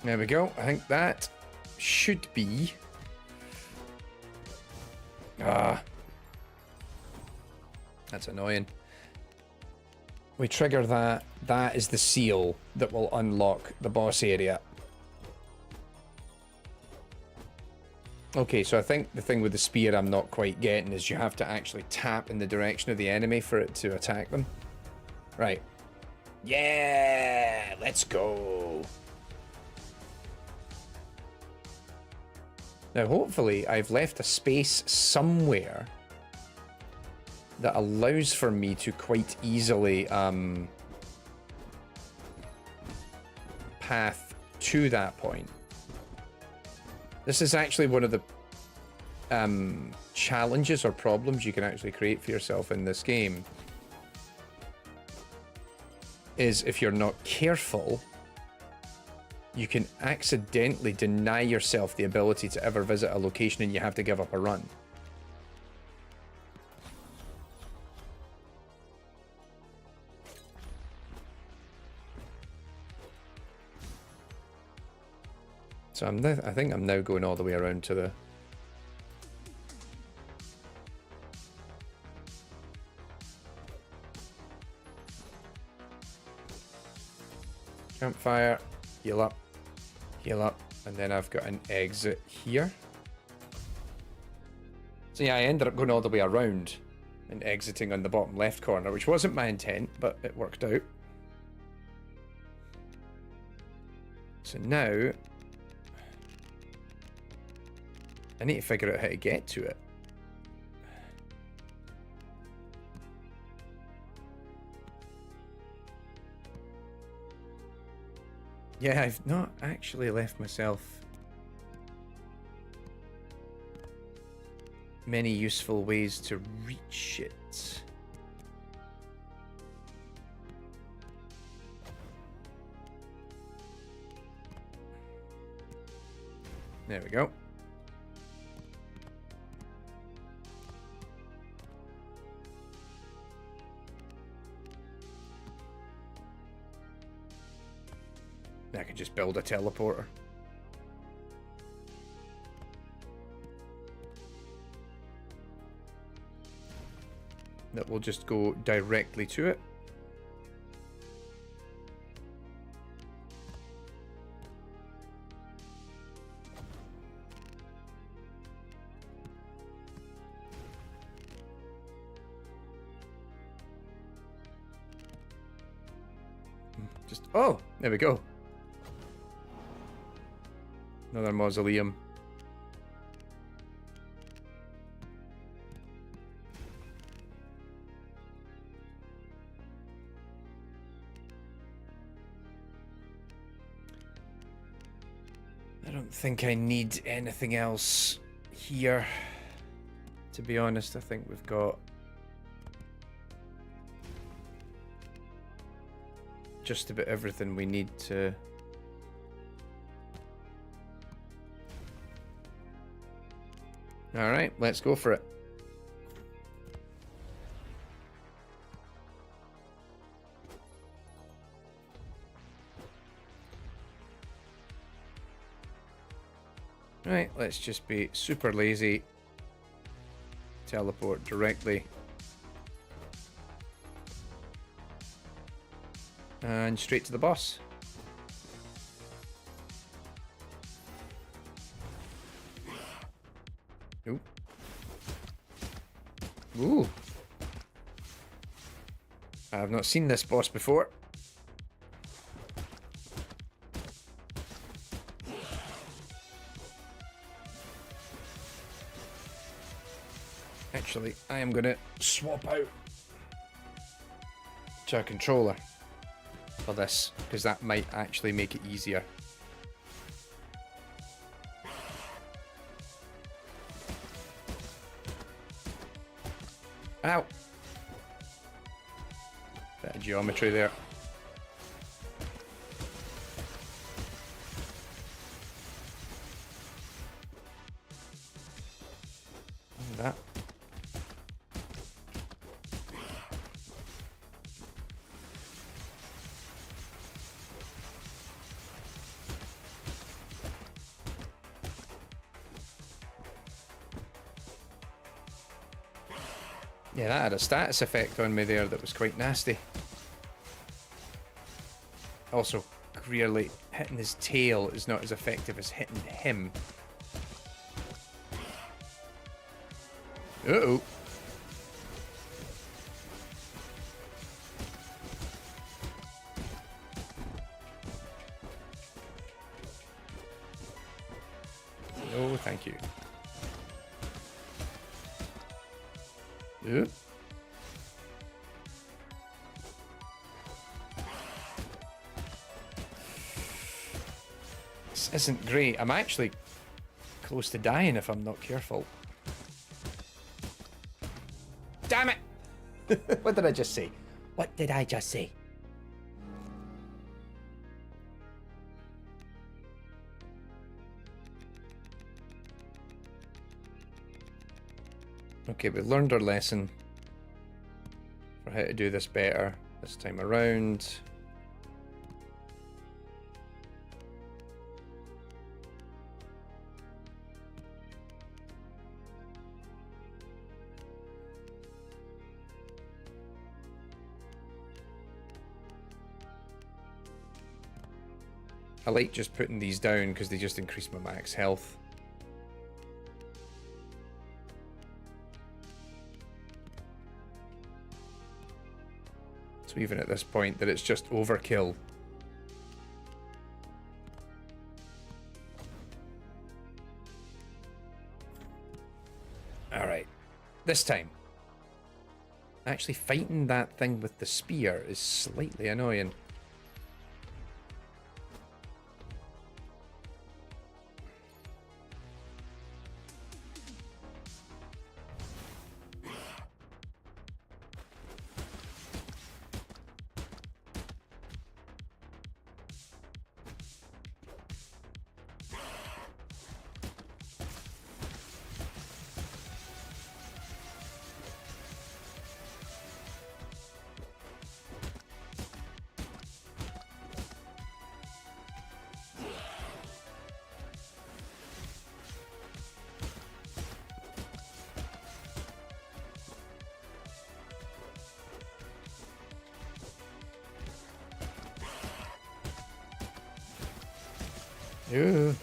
There we go. I think that should be... that's annoying. We trigger that. That is the seal that will unlock the boss area. Okay, so I think the thing with the spear I'm not quite getting is you have to actually tap in the direction of the enemy for it to attack them. Right. Yeah! Let's go! Now, hopefully, I've left a space somewhere that allows for me to quite easily path to that point. This is actually one of the challenges or problems you can actually create for yourself in this game. Is if you're not careful, you can accidentally deny yourself the ability to ever visit a location and you have to give up a run. So I think I'm now going all the way around to the... campfire, heal up, and then I've got an exit here. So yeah, I ended up going all the way around and exiting on the bottom left corner, which wasn't my intent, but it worked out. So now I need to figure out how to get to it. Yeah, I've not actually left myself many useful ways to reach it. There we go. I could just build a teleporter. That will just go directly to it. Just, oh, there we go. Another mausoleum. I don't think I need anything else here. To be honest, I think we've got just about everything we need to... Alright, let's go for it. Right, let's just be super lazy. Teleport directly. And straight to the boss. Ooh. Ooh. I've not seen this boss before. Actually, I am going to swap out to a controller for this, because that might actually make it easier. Ow! Bit of geometry there. And that. Yeah, that had a status effect on me there that was quite nasty. Also, clearly, hitting his tail is not as effective as hitting him. Uh-oh. No, thank you. isn't great. I'm actually close to dying if I'm not careful. Damn it! What did I just say? What did I just say? Okay, we learned our lesson for how to do this better this time around. I like just putting these down because they just increase my max health. So even at this point that it's just overkill. Alright, this time. Actually fighting that thing with the spear is slightly annoying. Ooh.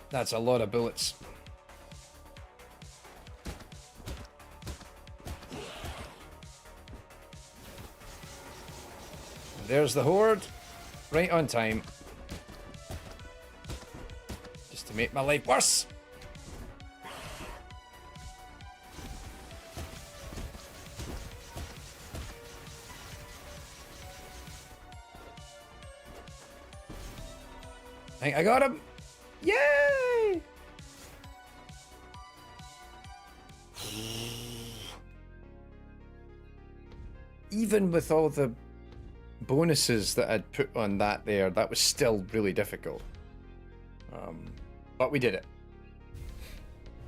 That's a lot of bullets. There's the horde, right on time. Just to make my life worse. I think I got him. Yay! Even with all the bonuses that I'd put on that there, that was still really difficult. But we did it.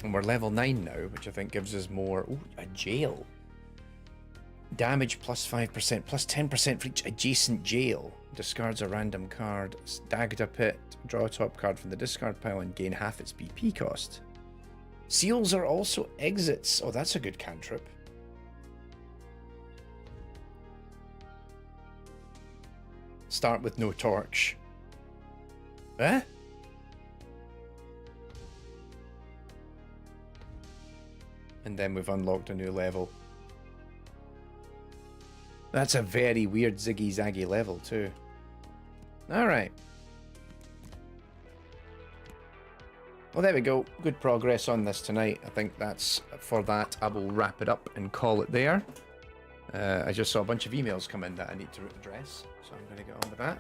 And we're level 9 now, which I think gives us more... Ooh, a jail. Damage plus 5%, plus 10% for each adjacent jail. Discards a random card, stagged a pit, draw a top card from the discard pile and gain half its BP cost. Seals are also exits. Oh, that's a good cantrip. Start with no torch. Eh? And then we've unlocked a new level. That's a very weird ziggy-zaggy level too. Alright. Well, there we go. Good progress on this tonight. I think that's for that. I will wrap it up and call it there. I just saw a bunch of emails come in that I need to address, so I'm going to get on with that.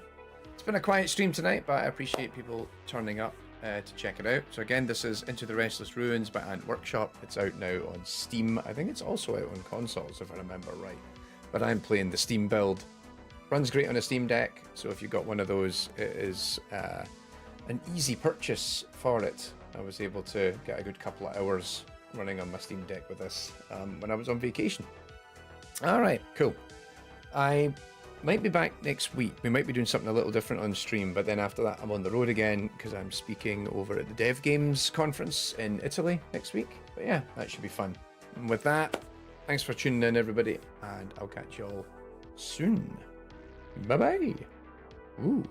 It's been a quiet stream tonight, but I appreciate people turning up to check it out. So again, this is Into the Restless Ruins by Ant Workshop. It's out now on Steam. I think it's also out on consoles, if I remember right. But I'm playing the Steam build. Runs great on a Steam Deck, so if you've got one of those, it is an easy purchase for it. I was able to get a good couple of hours running on my Steam Deck with this when I was on vacation. Alright, cool. I might be back next week. We might be doing something a little different on stream, but then after that I'm on the road again because I'm speaking over at the Dev Games conference in Italy next week. But yeah, that should be fun. And with that, thanks for tuning in, everybody, and I'll catch you all soon. Bye-bye. Ooh.